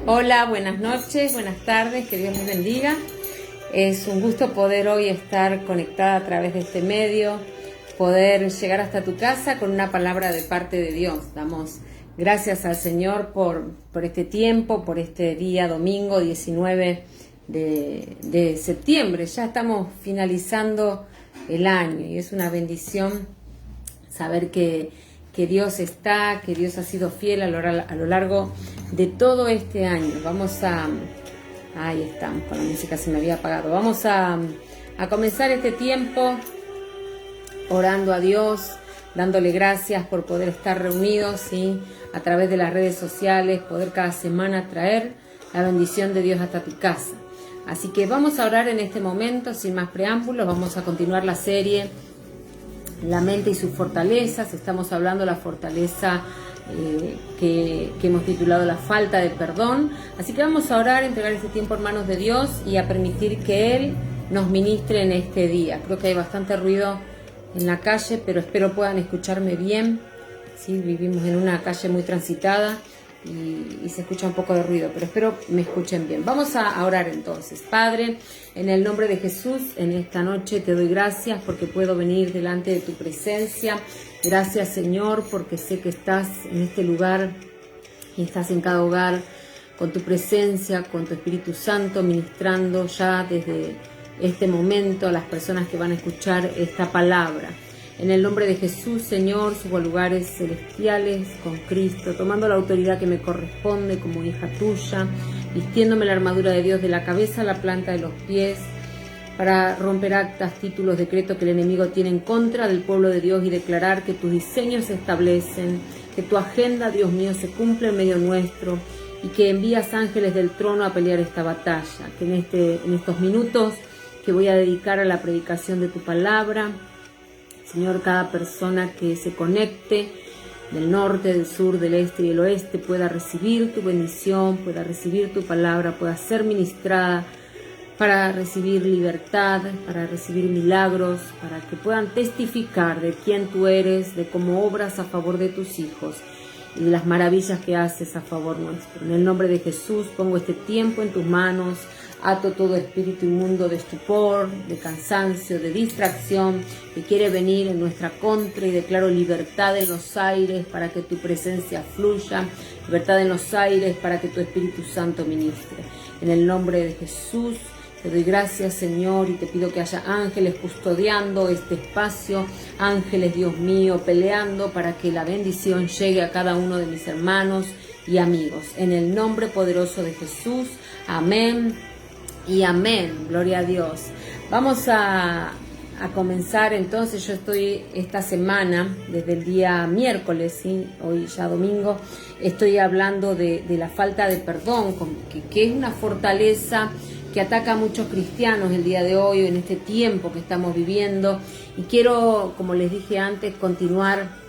Hola, buenas noches, buenas tardes, que Dios les bendiga. Es un gusto poder hoy estar conectada a través de este medio, poder llegar hasta tu casa con una palabra de parte de Dios. Damos gracias al Señor por este tiempo, por este día domingo 19 de septiembre. Ya estamos finalizando el año y es una bendición saber que Dios está, que Dios ha sido fiel a lo largo de todo este año. Ahí estamos, con la música se me había apagado. Vamos a comenzar este tiempo orando a Dios, dándole gracias por poder estar reunidos, ¿sí? A través de las redes sociales, poder cada semana traer la bendición de Dios hasta tu casa. Así que vamos a orar en este momento, sin más preámbulos. Vamos a continuar la serie La mente y sus fortalezas. Estamos hablando de la fortaleza que hemos titulado la falta de perdón. Así que vamos a orar, entregar este tiempo en manos de Dios y a permitir que Él nos ministre en este día. Creo que hay bastante ruido en la calle, pero espero puedan escucharme bien. Sí, vivimos en una calle muy transitada y se escucha un poco de ruido, pero espero me escuchen bien. Vamos a orar entonces. Padre, en el nombre de Jesús, en esta noche te doy gracias porque puedo venir delante de tu presencia. Gracias, Señor, porque sé que estás en este lugar y estás en cada hogar con tu presencia, con tu Espíritu Santo, ministrando ya desde este momento a las personas que van a escuchar esta palabra. En el nombre de Jesús, Señor, subo a lugares celestiales con Cristo, tomando la autoridad que me corresponde como hija tuya, vistiéndome la armadura de Dios de la cabeza a la planta de los pies, para romper actas, títulos, decretos que el enemigo tiene en contra del pueblo de Dios y declarar que tus diseños se establecen, que tu agenda, Dios mío, se cumple en medio nuestro y que envías ángeles del trono a pelear esta batalla. Que en estos minutos que voy a dedicar a la predicación de tu palabra, Señor, cada persona que se conecte del norte, del sur, del este y del oeste pueda recibir tu bendición, pueda recibir tu palabra, pueda ser ministrada para recibir libertad, para recibir milagros, para que puedan testificar de quién tú eres, de cómo obras a favor de tus hijos y de las maravillas que haces a favor nuestro. En el nombre de Jesús pongo este tiempo en tus manos. Ato todo espíritu inmundo de estupor, de cansancio, de distracción que quiere venir en nuestra contra y declaro libertad en los aires para que tu presencia fluya, libertad en los aires para que tu Espíritu Santo ministre. En el nombre de Jesús te doy gracias, Señor, y te pido que haya ángeles custodiando este espacio, ángeles, Dios mío, peleando para que la bendición llegue a cada uno de mis hermanos y amigos. En el nombre poderoso de Jesús, amén. Y amén, gloria a Dios. Vamos a comenzar entonces. Yo estoy esta semana, desde el día miércoles, ¿sí? Hoy ya domingo, estoy hablando de la falta de perdón, que es una fortaleza que ataca a muchos cristianos el día de hoy, en este tiempo que estamos viviendo. Y quiero, como les dije antes, continuar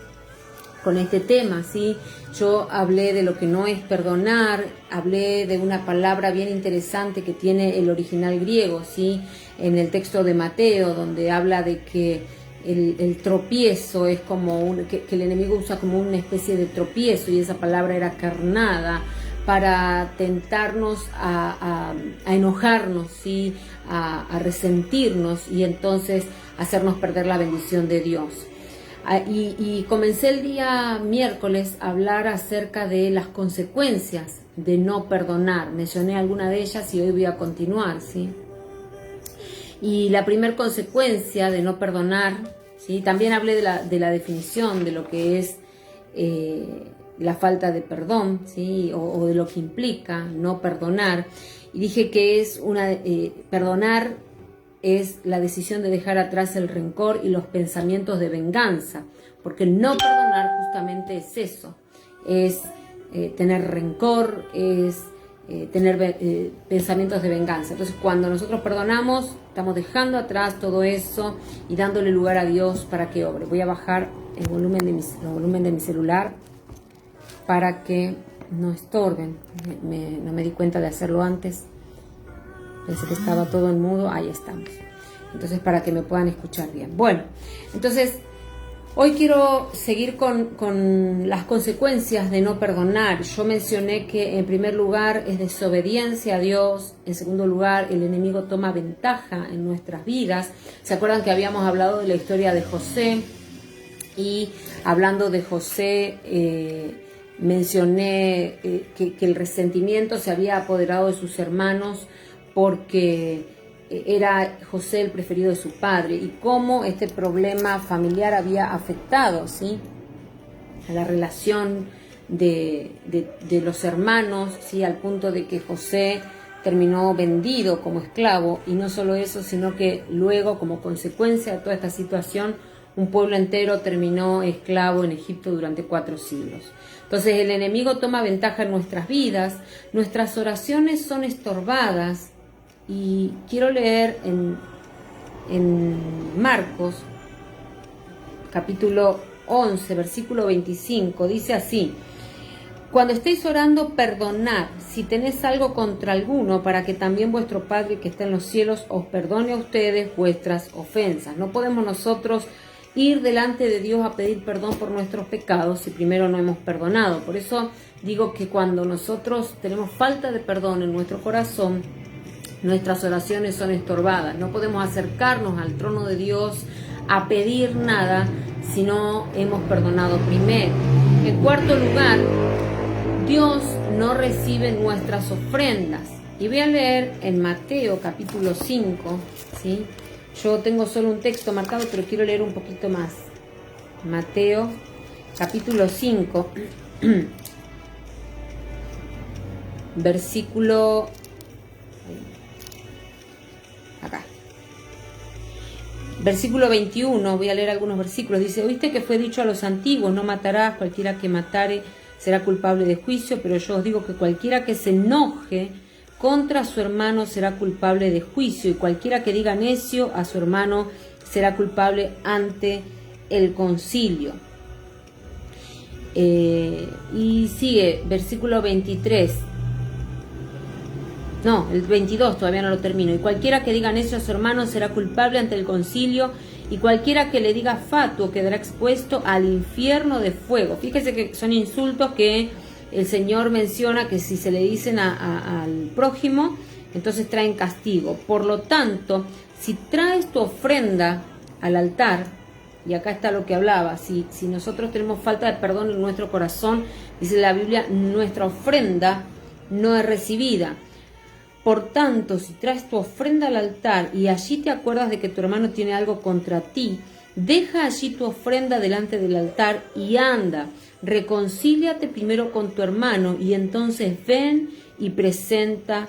con este tema, ¿sí? Yo hablé de lo que no es perdonar, hablé de una palabra bien interesante que tiene el original griego, ¿sí? En el texto de Mateo, donde habla de que el tropiezo es como que el enemigo usa como una especie de tropiezo, y esa palabra era carnada, para tentarnos a enojarnos, ¿sí? A resentirnos y entonces hacernos perder la bendición de Dios. Y comencé el día miércoles a hablar acerca de las consecuencias de no perdonar. Mencioné alguna de ellas y hoy voy a continuar, ¿sí? Y la primera consecuencia de no perdonar, ¿sí? También hablé de la definición de lo que es la falta de perdón, ¿sí? O de lo que implica no perdonar. Y dije que es perdonar es la decisión de dejar atrás el rencor y los pensamientos de venganza, porque no perdonar justamente es eso, es tener rencor, es tener pensamientos de venganza. Entonces, cuando nosotros perdonamos, estamos dejando atrás todo eso y dándole lugar a Dios para que obre. Voy a bajar el volumen de mi celular para que no estorben. No me di cuenta de hacerlo antes. Pensé que estaba todo en mudo. Ahí estamos. Entonces, para que me puedan escuchar bien. Bueno, entonces Hoy quiero seguir con las consecuencias de no perdonar. Yo mencioné que en primer lugar es desobediencia a Dios, en segundo lugar el enemigo toma ventaja en nuestras vidas. ¿Se acuerdan que habíamos hablado de la historia de José? Y hablando de José, mencioné que el resentimiento se había apoderado de sus hermanos porque era José el preferido de su padre, y cómo este problema familiar había afectado, ¿sí?, a la relación de los hermanos, ¿sí?, al punto de que José terminó vendido como esclavo, y no solo eso, sino que luego, como consecuencia de toda esta situación, un pueblo entero terminó esclavo en Egipto durante 4 siglos. Entonces el enemigo toma ventaja en nuestras vidas, nuestras oraciones son estorbadas. Y quiero leer en Marcos, capítulo 11, versículo 25, dice así: cuando estéis orando, perdonad si tenéis algo contra alguno, para que también vuestro Padre que está en los cielos os perdone a ustedes vuestras ofensas. No podemos nosotros ir delante de Dios a pedir perdón por nuestros pecados si primero no hemos perdonado. Por eso digo que cuando nosotros tenemos falta de perdón en nuestro corazón, nuestras oraciones son estorbadas. No podemos acercarnos al trono de Dios a pedir nada si no hemos perdonado primero. En cuarto lugar, Dios no recibe nuestras ofrendas. Y voy a leer en Mateo capítulo 5, ¿sí? Yo tengo solo un texto marcado, pero quiero leer un poquito más. Mateo capítulo 5, versículo... acá. Versículo 21, voy a leer algunos versículos. Dice: oíste que fue dicho a los antiguos, no matarás, cualquiera que matare será culpable de juicio, pero yo os digo que cualquiera que se enoje contra su hermano será culpable de juicio, y cualquiera que diga necio a su hermano será culpable ante el concilio. Y sigue, versículo 23. No, el 22 todavía no lo termino. Y cualquiera que diga necio a su hermano será culpable ante el concilio, y cualquiera que le diga fatuo quedará expuesto al infierno de fuego. Fíjese que son insultos que el Señor menciona que si se le dicen al prójimo, entonces traen castigo. Por lo tanto, si traes tu ofrenda al altar, y acá está lo que hablaba, si nosotros tenemos falta de perdón en nuestro corazón, dice la Biblia, nuestra ofrenda no es recibida. Por tanto, si traes tu ofrenda al altar y allí te acuerdas de que tu hermano tiene algo contra ti, deja allí tu ofrenda delante del altar y anda, reconcíliate primero con tu hermano y entonces ven y presenta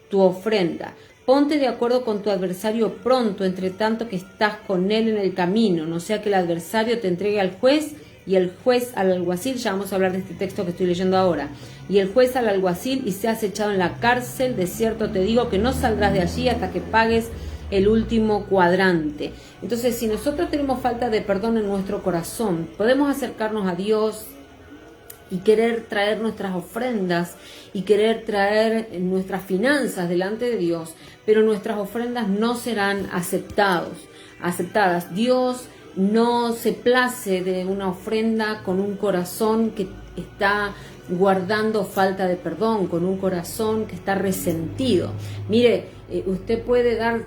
tu ofrenda. Ponte de acuerdo con tu adversario pronto, entre tanto que estás con él en el camino, no sea que el adversario te entregue al juez y el juez al alguacil. Ya vamos a hablar de este texto que estoy leyendo ahora. Y el juez al alguacil y seas echado en la cárcel. De cierto te digo que no saldrás de allí hasta que pagues el último cuadrante. Entonces, si nosotros tenemos falta de perdón en nuestro corazón, podemos acercarnos a Dios y querer traer nuestras ofrendas y querer traer nuestras finanzas delante de Dios, pero nuestras ofrendas no serán aceptadas. Dios no se place de una ofrenda con un corazón que está guardando falta de perdón, con un corazón que está resentido. Mire, usted puede dar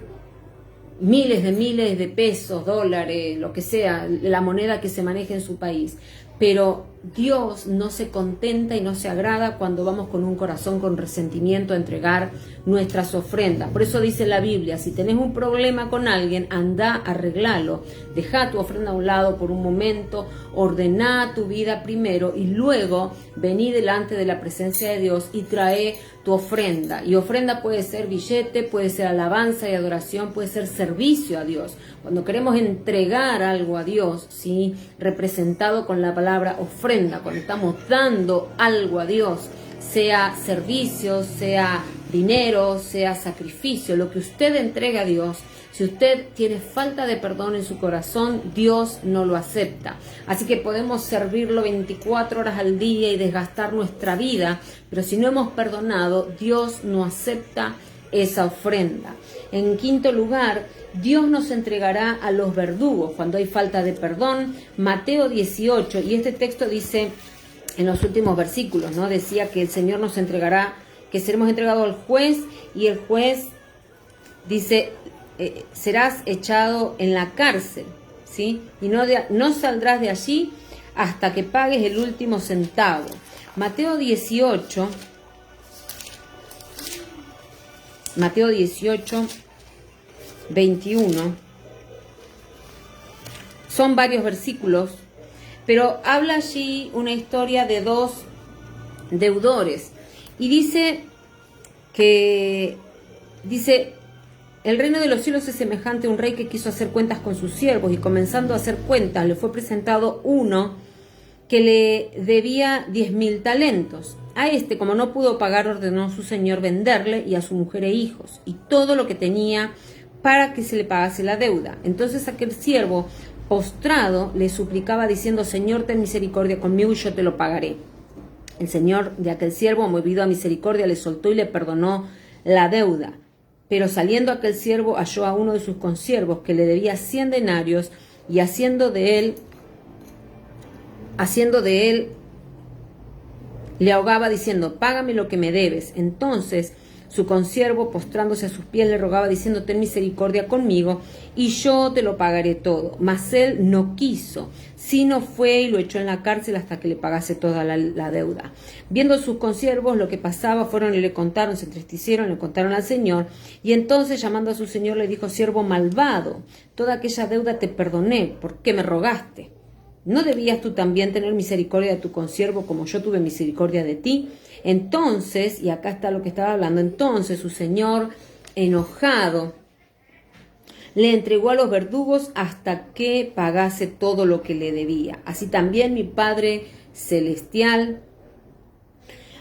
miles de pesos, dólares, lo que sea, la moneda que se maneje en su país, pero Dios no se contenta y no se agrada cuando vamos con un corazón con resentimiento a entregar nuestras ofrendas. Por eso dice la Biblia, si tenés un problema con alguien, anda, arreglalo, deja tu ofrenda a un lado por un momento, ordena tu vida primero y luego vení delante de la presencia de Dios y trae tu ofrenda. Y ofrenda puede ser billete, puede ser alabanza y adoración, puede ser servicio a Dios. Cuando queremos entregar algo a Dios, ¿sí?, representado con la palabra ofrenda, cuando estamos dando algo a Dios, sea servicio, sea dinero, sea sacrificio, lo que usted entrega a Dios, si usted tiene falta de perdón en su corazón, Dios no lo acepta. Así que podemos servirlo 24 horas al día y desgastar nuestra vida, pero si no hemos perdonado, Dios no acepta esa ofrenda. En quinto lugar, Dios nos entregará a los verdugos cuando hay falta de perdón. Mateo 18, y este texto dice en los últimos versículos, ¿no? Decía que el Señor nos entregará, que seremos entregados al juez, y el juez dice, serás echado en la cárcel, ¿sí? Y no saldrás de allí hasta que pagues el último centavo. Mateo 18, 21, son varios versículos, pero habla allí una historia de dos deudores, y dice, el reino de los cielos es semejante a un rey que quiso hacer cuentas con sus siervos, y comenzando a hacer cuentas le fue presentado uno que le debía 10.000 talentos. A este, como no pudo pagar, ordenó su señor venderle y a su mujer e hijos y todo lo que tenía para que se le pagase la deuda. Entonces aquel siervo, postrado, le suplicaba diciendo: Señor, ten misericordia conmigo y yo te lo pagaré. El señor de aquel siervo, movido a misericordia, le soltó y le perdonó la deuda. Pero saliendo aquel siervo, halló a uno de sus consiervos que le debía 100 denarios, y haciendo de él le ahogaba diciendo: págame lo que me debes. Entonces su consiervo, postrándose a sus pies, le rogaba diciendo: ten misericordia conmigo y yo te lo pagaré todo. Mas él no quiso, sino fue y lo echó en la cárcel hasta que le pagase toda la deuda. Viendo sus consiervos lo que pasaba, fueron y le contaron, se entristecieron, le contaron al Señor. Y entonces, llamando a su Señor, le dijo: siervo malvado, toda aquella deuda te perdoné, ¿por qué me rogaste? ¿No debías tú también tener misericordia de tu consiervo como yo tuve misericordia de ti? Entonces, y acá está lo que estaba hablando, entonces su señor, enojado, le entregó a los verdugos hasta que pagase todo lo que le debía. Así también mi Padre Celestial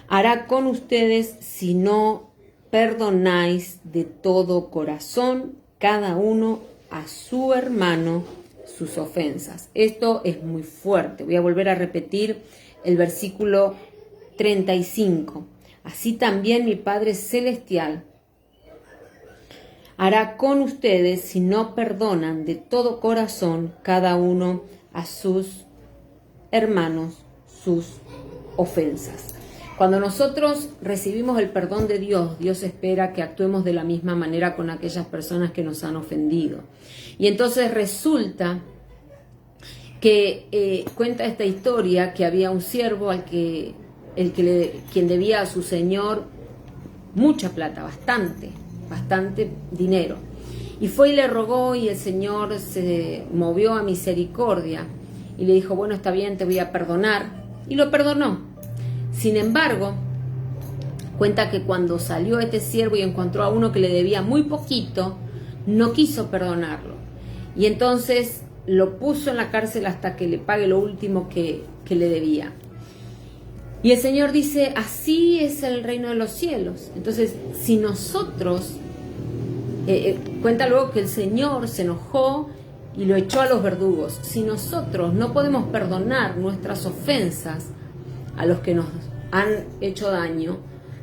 hará con ustedes si no perdonáis de todo corazón cada uno a su hermano sus ofensas. Esto es muy fuerte. Voy a volver a repetir el versículo 35. Así también mi Padre Celestial hará con ustedes si no perdonan de todo corazón cada uno a sus hermanos sus ofensas. Cuando nosotros recibimos el perdón de Dios, Dios espera que actuemos de la misma manera con aquellas personas que nos han ofendido. Y entonces resulta que cuenta esta historia que había un siervo quien debía a su señor mucha plata, bastante dinero. Y fue y le rogó, y el Señor se movió a misericordia y le dijo: bueno, está bien, te voy a perdonar. Y lo perdonó. Sin embargo, cuenta que cuando salió este siervo y encontró a uno que le debía muy poquito, no quiso perdonarlo. Y entonces lo puso en la cárcel hasta que le pague lo último que le debía. Y el Señor dice: así es el reino de los cielos. Entonces, si nosotros, cuenta luego que el Señor se enojó y lo echó a los verdugos. Si nosotros no podemos perdonar nuestras ofensas a los que nos han hecho daño,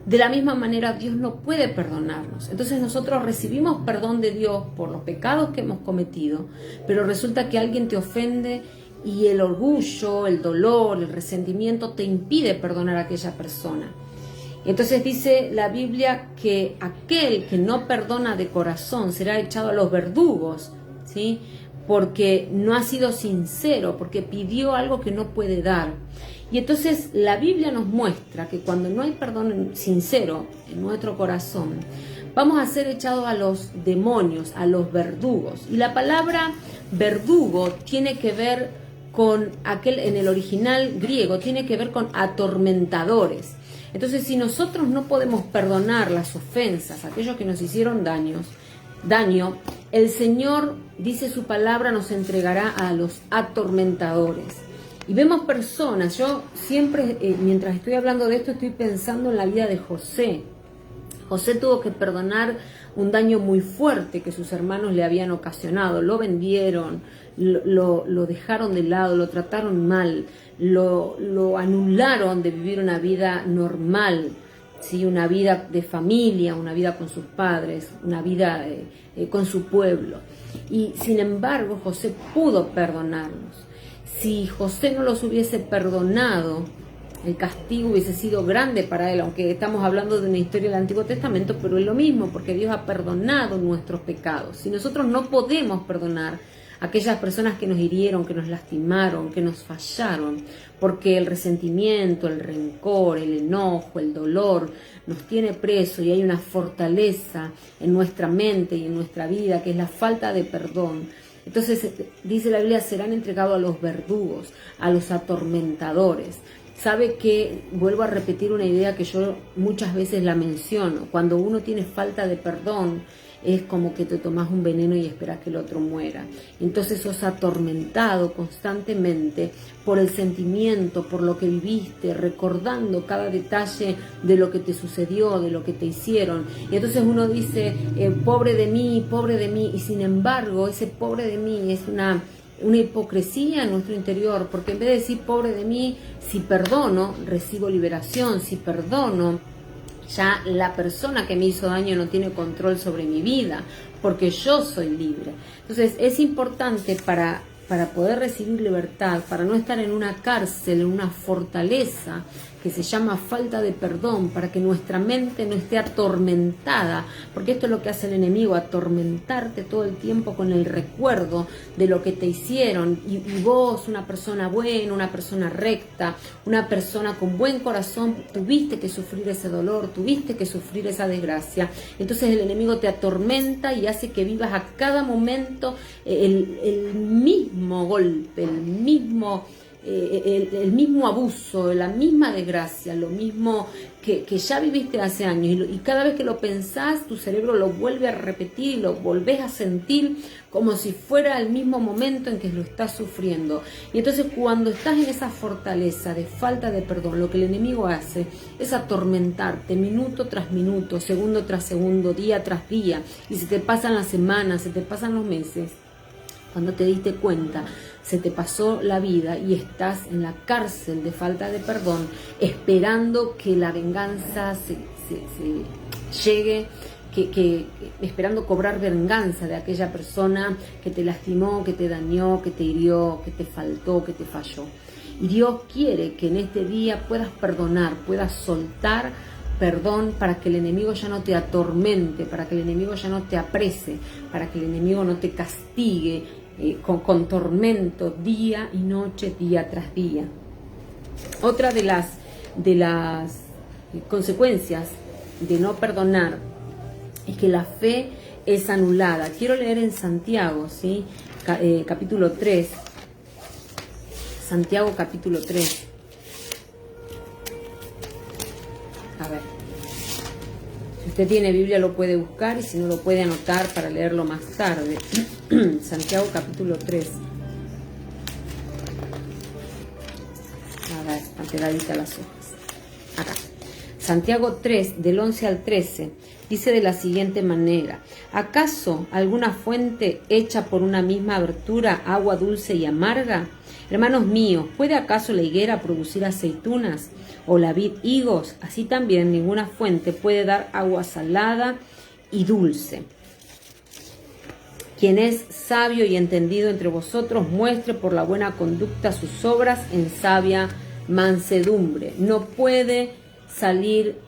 de la misma manera Dios no puede perdonarnos. Entonces nosotros recibimos perdón de Dios por los pecados que hemos cometido, pero resulta que alguien te ofende y el orgullo, el dolor, el resentimiento te impide perdonar a aquella persona. Entonces dice la Biblia que aquel que no perdona de corazón será echado a los verdugos, ¿sí? Porque no ha sido sincero, porque pidió algo que no puede dar. Y entonces la Biblia nos muestra que cuando no hay perdón sincero en nuestro corazón, vamos a ser echados a los demonios, a los verdugos. Y la palabra verdugo tiene que ver con en el original griego, tiene que ver con atormentadores. Entonces, si nosotros no podemos perdonar las ofensas a aquellos que nos hicieron daño, el Señor, dice su palabra, nos entregará a los atormentadores. Y vemos personas, yo siempre, mientras estoy hablando de esto, estoy pensando en la vida de José. José tuvo que perdonar un daño muy fuerte que sus hermanos le habían ocasionado. Lo vendieron, lo dejaron de lado, lo trataron mal, lo anularon de vivir una vida normal. ¿sí? Una vida de familia, una vida con sus padres, una vida con su pueblo. Y sin embargo, José pudo perdonarlos. Si José no los hubiese perdonado, el castigo hubiese sido grande para él, aunque estamos hablando de una historia del Antiguo Testamento, pero es lo mismo, porque Dios ha perdonado nuestros pecados. Si nosotros no podemos perdonar a aquellas personas que nos hirieron, que nos lastimaron, que nos fallaron, porque el resentimiento, el rencor, el enojo, el dolor nos tiene preso y hay una fortaleza en nuestra mente y en nuestra vida, que es la falta de perdón. Entonces, dice la Biblia, serán entregados a los verdugos, a los atormentadores. Sabe que, vuelvo a repetir una idea que yo muchas veces la menciono, cuando uno tiene falta de perdón, es como que te tomas un veneno y esperas que el otro muera. Entonces sos atormentado constantemente por el sentimiento, por lo que viviste, recordando cada detalle de lo que te sucedió, de lo que te hicieron. Y entonces uno dice, pobre de mí, y sin embargo, ese pobre de mí es una hipocresía en nuestro interior, porque en vez de decir pobre de mí, si perdono, recibo liberación. Si perdono, ya la persona que me hizo daño no tiene control sobre mi vida, porque yo soy libre. Entonces es importante para poder recibir libertad, para no estar en una cárcel, en una fortaleza que se llama falta de perdón, para que nuestra mente no esté atormentada, porque esto es lo que hace el enemigo, atormentarte todo el tiempo con el recuerdo de lo que te hicieron, y vos, una persona buena, una persona recta, una persona con buen corazón, tuviste que sufrir ese dolor, tuviste que sufrir esa desgracia. Entonces el enemigo te atormenta y hace que vivas a cada momento el mismo golpe, el mismo abuso, la misma desgracia, lo mismo que ya viviste hace años, y cada vez que lo pensás, tu cerebro lo vuelve a repetir, lo volvés a sentir como si fuera el mismo momento en que lo estás sufriendo. Y entonces cuando estás en esa fortaleza de falta de perdón, lo que el enemigo hace es atormentarte minuto tras minuto, segundo tras segundo, día tras día, y se te pasan las semanas, se te pasan los meses. Cuando te diste cuenta, se te pasó la vida y estás en la cárcel de falta de perdón, esperando que la venganza se llegue, esperando cobrar venganza de aquella persona que te lastimó, que te dañó, que te hirió, que te faltó, que te falló. Y Dios quiere que en este día puedas perdonar, puedas soltar perdón, para que el enemigo ya no te atormente, para que el enemigo ya no te aprese, para que el enemigo no te castigue con tormento día y noche, día tras día. Otra de las consecuencias de no perdonar es que la fe es anulada. Quiero leer en Santiago, ¿sí? Capítulo 3. Santiago capítulo 3. A ver, si usted tiene Biblia lo puede buscar, y si no lo puede anotar para leerlo más tarde. Santiago capítulo 3. A ver, están pegaditas las hojas. Acá. Santiago 3, del 11 al 13, dice de la siguiente manera: ¿acaso alguna fuente hecha por una misma abertura, agua dulce y amarga? Hermanos míos, ¿puede acaso la higuera producir aceitunas o la vid higos? Así también ninguna fuente puede dar agua salada y dulce. Quien es sabio y entendido entre vosotros, muestre por la buena conducta sus obras en sabia mansedumbre. No puede salir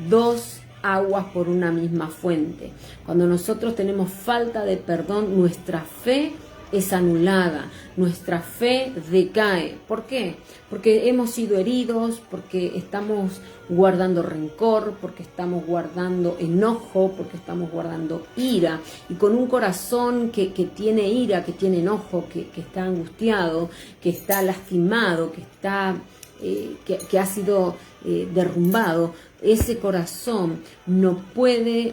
dos aguas por una misma fuente. Cuando nosotros tenemos falta de perdón, nuestra fe es anulada, nuestra fe decae. ¿Por qué? Porque hemos sido heridos, porque estamos guardando rencor, porque estamos guardando enojo, porque estamos guardando ira. Y con un corazón que tiene ira, que tiene enojo, que está angustiado, que está lastimado, que ha sido derrumbado, ese corazón no puede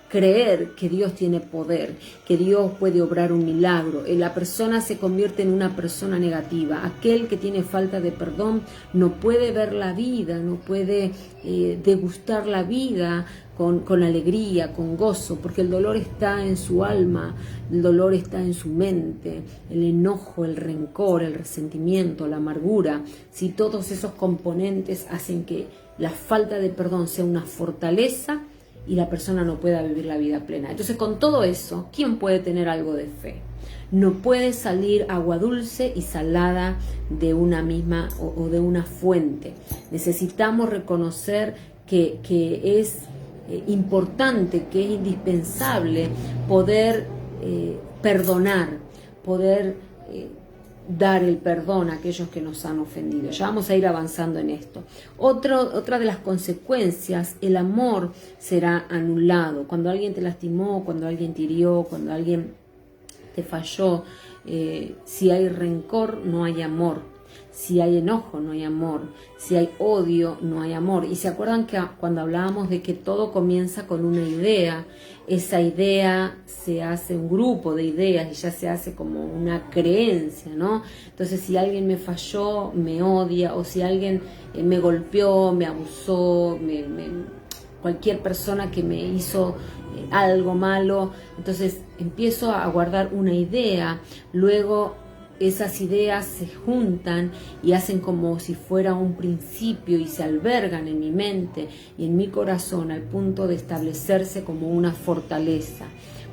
creer que Dios tiene poder, que Dios puede obrar un milagro. La persona se convierte en una persona negativa. Aquel que tiene falta de perdón no puede ver la vida, no puede degustar la vida con alegría, con gozo, porque el dolor está en su alma, el dolor está en su mente, el enojo, el rencor, el resentimiento, la amargura. Si todos esos componentes hacen que la falta de perdón sea una fortaleza y la persona no pueda vivir la vida plena. Entonces, con todo eso, ¿quién puede tener algo de fe? No puede salir agua dulce y salada de una misma o de una fuente. Necesitamos reconocer que es importante, que es indispensable poder perdonar, poder dar el perdón a aquellos que nos han ofendido. Ya vamos a ir avanzando en esto. Otra de las consecuencias, el amor será anulado. Cuando alguien te lastimó, cuando alguien te hirió, cuando alguien te falló, si hay rencor, no hay amor. Si hay enojo, no hay amor. Si hay odio, no hay amor. Y se acuerdan que cuando hablábamos de que todo comienza con una idea, esa idea se hace un grupo de ideas y ya se hace como una creencia, ¿no? Entonces, si alguien me falló, me odia, o si alguien me golpeó, me abusó, cualquier persona que me hizo algo malo, entonces empiezo a guardar una idea, luego esas ideas se juntan y hacen como si fuera un principio y se albergan en mi mente y en mi corazón al punto de establecerse como una fortaleza.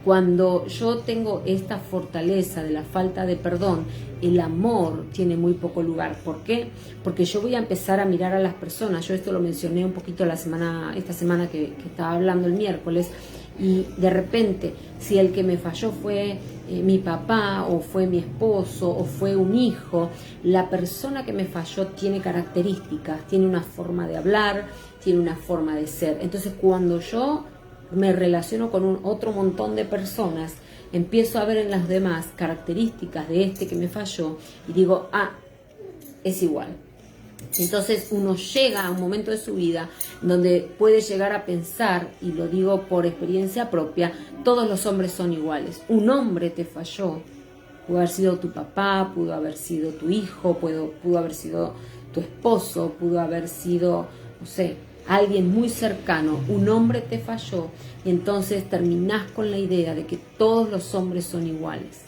Cuando yo tengo esta fortaleza de la falta de perdón, el amor tiene muy poco lugar. ¿Por qué? Porque yo voy a empezar a mirar a las personas. Yo esto lo mencioné un poquito esta semana que estaba hablando el miércoles, y de repente, si el que me falló fue mi papá, o fue mi esposo, o fue un hijo, la persona que me falló tiene características, tiene una forma de hablar, tiene una forma de ser. Entonces, cuando yo me relaciono con otro montón de personas, empiezo a ver en las demás características de este que me falló y digo, es igual. Entonces uno llega a un momento de su vida donde puede llegar a pensar, y lo digo por experiencia propia, todos los hombres son iguales. Un hombre te falló, pudo haber sido tu papá, pudo haber sido tu hijo, pudo haber sido tu esposo, pudo haber sido, no sé, alguien muy cercano. Un hombre te falló y entonces terminás con la idea de que todos los hombres son iguales.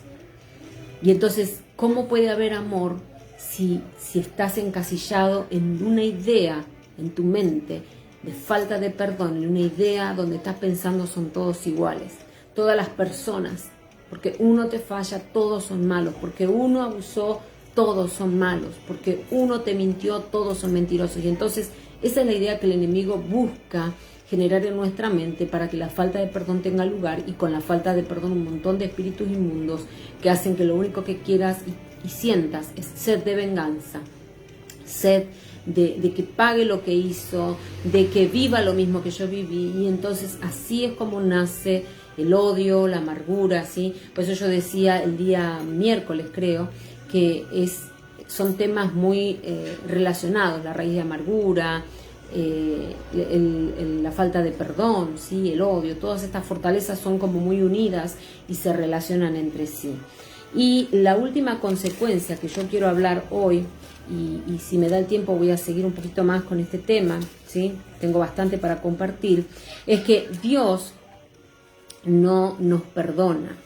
Y entonces, ¿cómo puede haber amor si estás encasillado en una idea en tu mente de falta de perdón, en una idea donde estás pensando son todos iguales, todas las personas, porque uno te falla, todos son malos, porque uno abusó, todos son malos, porque uno te mintió, todos son mentirosos? Y entonces esa es la idea que el enemigo busca generar en nuestra mente para que la falta de perdón tenga lugar, y con la falta de perdón un montón de espíritus inmundos que hacen que lo único que quieras y sientas es sed de venganza, sed de que pague lo que hizo, de que viva lo mismo que yo viví. Y entonces así es como nace el odio, la amargura, ¿sí? Por eso yo decía el día miércoles, creo, que son temas muy relacionados, la raíz de amargura, la falta de perdón, ¿sí? El odio, todas estas fortalezas son como muy unidas y se relacionan entre sí. Y la última consecuencia que yo quiero hablar hoy, y si me da el tiempo voy a seguir un poquito más con este tema, ¿sí? Tengo bastante para compartir, es que Dios no nos perdona.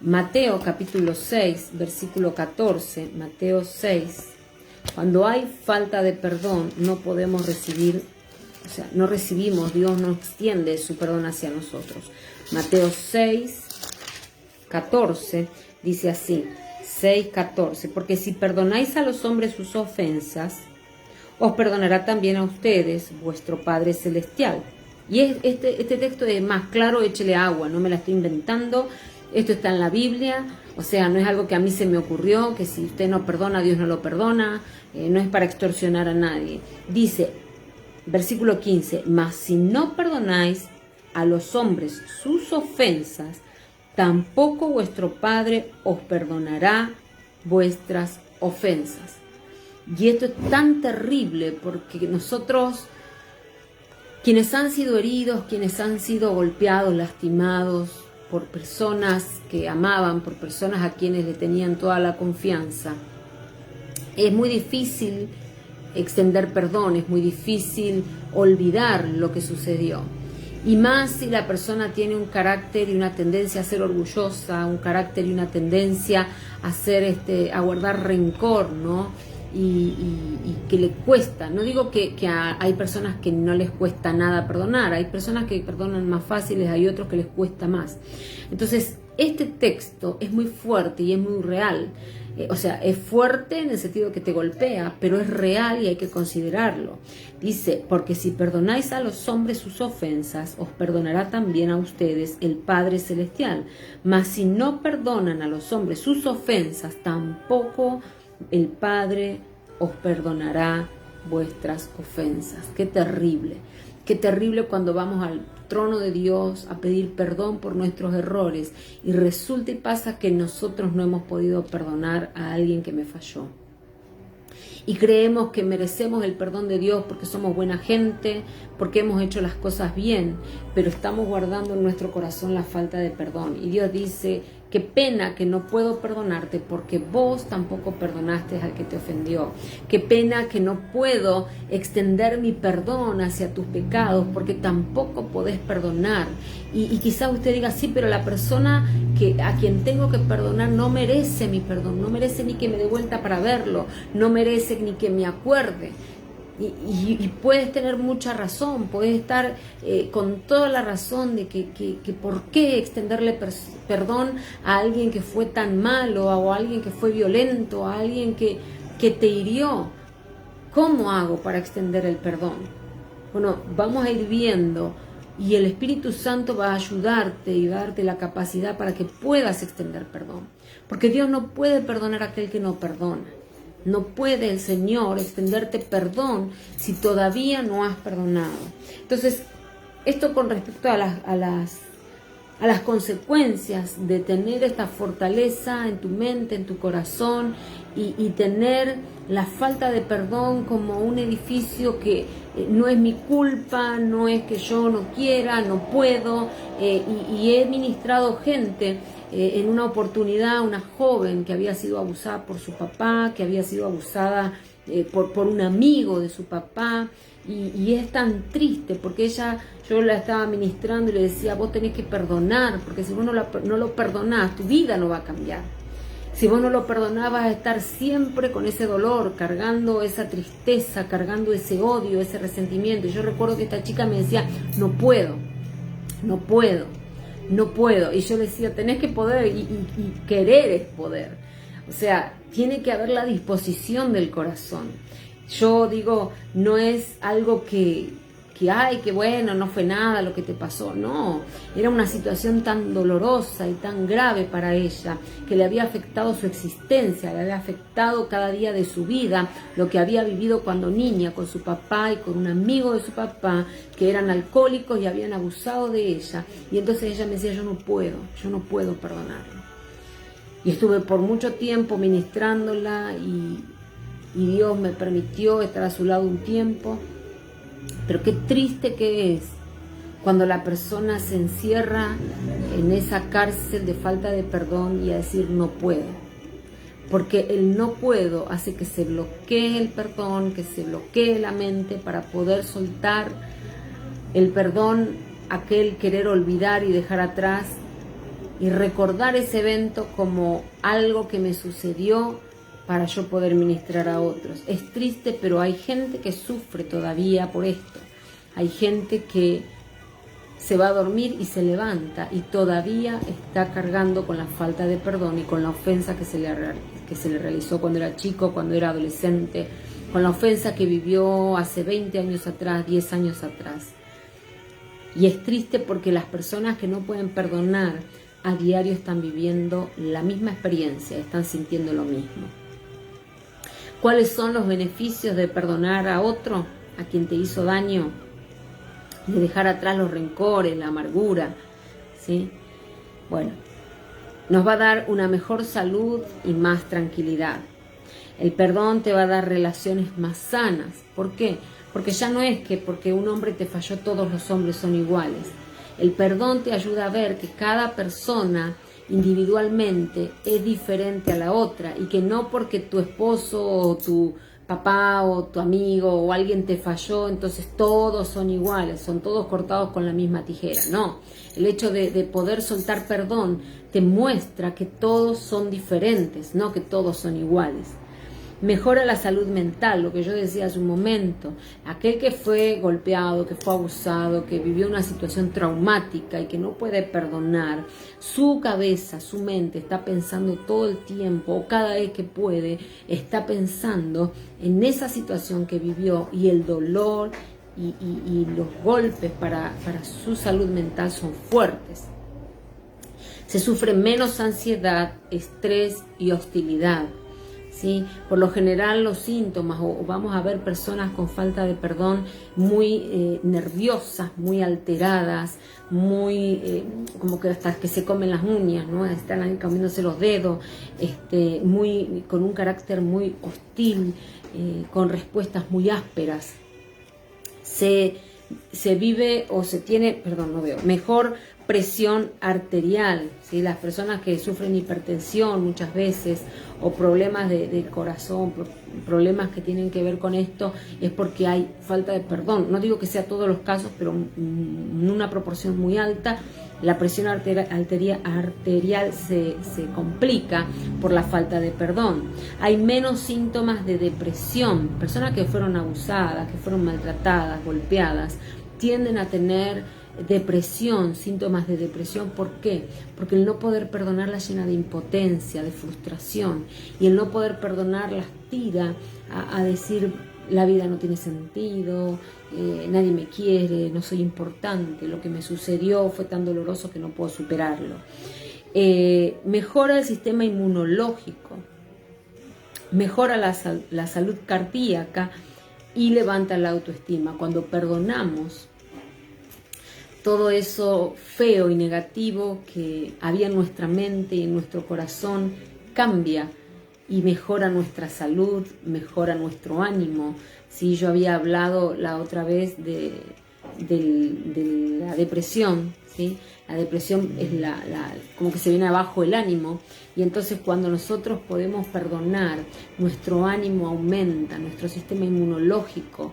Mateo capítulo 6, versículo 14, Mateo 6, cuando hay falta de perdón no podemos recibir, o sea, no recibimos, Dios no extiende su perdón hacia nosotros. Mateo 6, 14 dice así, 6:14, porque si perdonáis a los hombres sus ofensas, os perdonará también a ustedes vuestro Padre Celestial. Y este texto es más claro, échele agua, no me la estoy inventando, esto está en la Biblia, o sea, no es algo que a mí se me ocurrió, que si usted no perdona, Dios no lo perdona, no es para extorsionar a nadie. Dice, versículo 15, mas si no perdonáis a los hombres sus ofensas, tampoco vuestro Padre os perdonará vuestras ofensas. Y esto es tan terrible porque nosotros, quienes han sido heridos, quienes han sido golpeados, lastimados por personas que amaban, por personas a quienes le tenían toda la confianza, es muy difícil extender perdón, es muy difícil olvidar lo que sucedió. Y más si la persona tiene un carácter y una tendencia a ser orgullosa, un carácter y una tendencia a guardar rencor, ¿no? y que le cuesta. No digo que hay personas que no les cuesta nada perdonar, hay personas que perdonan más fáciles, hay otros que les cuesta más. Entonces, este texto es muy fuerte y es muy real. O sea, es fuerte en el sentido que te golpea, pero es real y hay que considerarlo. Dice, porque si perdonáis a los hombres sus ofensas, os perdonará también a ustedes el Padre Celestial. Mas si no perdonan a los hombres sus ofensas, tampoco el Padre os perdonará vuestras ofensas. Qué terrible cuando vamos al trono de Dios a pedir perdón por nuestros errores y resulta y pasa que nosotros no hemos podido perdonar a alguien que me falló. Y creemos que merecemos el perdón de Dios porque somos buena gente, porque hemos hecho las cosas bien, pero estamos guardando en nuestro corazón la falta de perdón. Y Dios dice, qué pena que no puedo perdonarte porque vos tampoco perdonaste al que te ofendió. Qué pena que no puedo extender mi perdón hacia tus pecados porque tampoco podés perdonar. Y quizás usted diga, sí, pero la persona a quien tengo que perdonar no merece mi perdón, no merece ni que me dé vuelta para verlo, no merece ni que me acuerde. Y puedes tener mucha razón, puedes estar con toda la razón de que por qué extenderle perdón a alguien que fue tan malo, o a alguien que fue violento, a alguien que te hirió. ¿Cómo hago para extender el perdón? Bueno, vamos a ir viendo y el Espíritu Santo va a ayudarte y va a darte la capacidad para que puedas extender perdón. Porque Dios no puede perdonar a aquel que no perdona. No puede el Señor extenderte perdón si todavía no has perdonado. Entonces, esto con respecto a las consecuencias de tener esta fortaleza en tu mente, en tu corazón y tener la falta de perdón como un edificio que no es mi culpa, no es que yo no quiera, no puedo, y he ministrado gente. En una oportunidad, una joven que había sido abusada por su papá, que había sido abusada por un amigo de su papá, y es tan triste porque yo la estaba ministrando y le decía, vos tenés que perdonar, porque si vos no lo perdonás, tu vida no va a cambiar. Si vos no lo perdonás, vas a estar siempre con ese dolor, cargando esa tristeza, cargando ese odio, ese resentimiento. Y yo recuerdo que esta chica me decía, no puedo. Y yo le decía, tenés que poder, y querer es poder. O sea, tiene que haber la disposición del corazón. Yo digo, no es algo que ay, que bueno, no fue nada lo que te pasó. No, era una situación tan dolorosa y tan grave para ella, que le había afectado su existencia, le había afectado cada día de su vida, lo que había vivido cuando niña con su papá y con un amigo de su papá, que eran alcohólicos y habían abusado de ella. Y entonces ella me decía, yo no puedo perdonarlo. Y estuve por mucho tiempo ministrándola y Dios me permitió estar a su lado un tiempo. Pero qué triste que es cuando la persona se encierra en esa cárcel de falta de perdón y a decir no puedo. Porque el no puedo hace que se bloquee el perdón, que se bloquee la mente para poder soltar el perdón, aquel querer olvidar y dejar atrás y recordar ese evento como algo que me sucedió para yo poder ministrar a otros. Es triste, pero hay gente que sufre todavía por esto. Hay gente que se va a dormir y se levanta y todavía está cargando con la falta de perdón y con la ofensa que se le realizó cuando era chico, cuando era adolescente, con la ofensa que vivió hace 20 años atrás, 10 años atrás. Y es triste porque las personas que no pueden perdonar a diario están viviendo la misma experiencia, están sintiendo lo mismo. ¿Cuáles son los beneficios de perdonar a otro, a quien te hizo daño? De dejar atrás los rencores, la amargura, ¿sí? Bueno, nos va a dar una mejor salud y más tranquilidad. El perdón te va a dar relaciones más sanas. ¿Por qué? Porque ya no es que porque un hombre te falló, todos los hombres son iguales. El perdón te ayuda a ver que cada persona individualmente es diferente a la otra y que no porque tu esposo o tu papá o tu amigo o alguien te falló, entonces todos son iguales, son todos cortados con la misma tijera. No, el hecho de poder soltar perdón te muestra que todos son diferentes, no que todos son iguales. Mejora la salud mental, lo que yo decía hace un momento. Aquel que fue golpeado, que fue abusado, que vivió una situación traumática y que no puede perdonar, su cabeza, su mente está pensando todo el tiempo, o cada vez que puede, está pensando en esa situación que vivió, y el dolor y los golpes para su salud mental son fuertes. Se sufre menos ansiedad, estrés y hostilidad, ¿sí? Por lo general los síntomas, o vamos a ver personas con falta de perdón muy nerviosas, muy alteradas, muy como que hasta que se comen las uñas, ¿no? Están ahí comiéndose los dedos, con un carácter muy hostil, con respuestas muy ásperas. Se vive o se tiene, mejor presión arterial, ¿sí? Las personas que sufren hipertensión muchas veces, o problemas del corazón, problemas que tienen que ver con esto, es porque hay falta de perdón. No digo que sea todos los casos, pero en una proporción muy alta, la presión arterial se complica por la falta de perdón. Hay menos síntomas de depresión. Personas que fueron abusadas, que fueron maltratadas, golpeadas, tienden a tener depresión, síntomas de depresión. ¿Por qué? Porque el no poder perdonar las llena de impotencia, de frustración, y el no poder perdonar las tira a decir: la vida no tiene sentido, nadie me quiere, no soy importante, lo que me sucedió fue tan doloroso que no puedo superarlo. Mejora el sistema inmunológico, mejora la salud cardíaca y levanta la autoestima. Cuando perdonamos, todo eso feo y negativo que había en nuestra mente y en nuestro corazón cambia y mejora nuestra salud, mejora nuestro ánimo. Sí, yo había hablado la otra vez de la depresión, ¿sí? La depresión es como que se viene abajo el ánimo, y entonces cuando nosotros podemos perdonar, nuestro ánimo aumenta, nuestro sistema inmunológico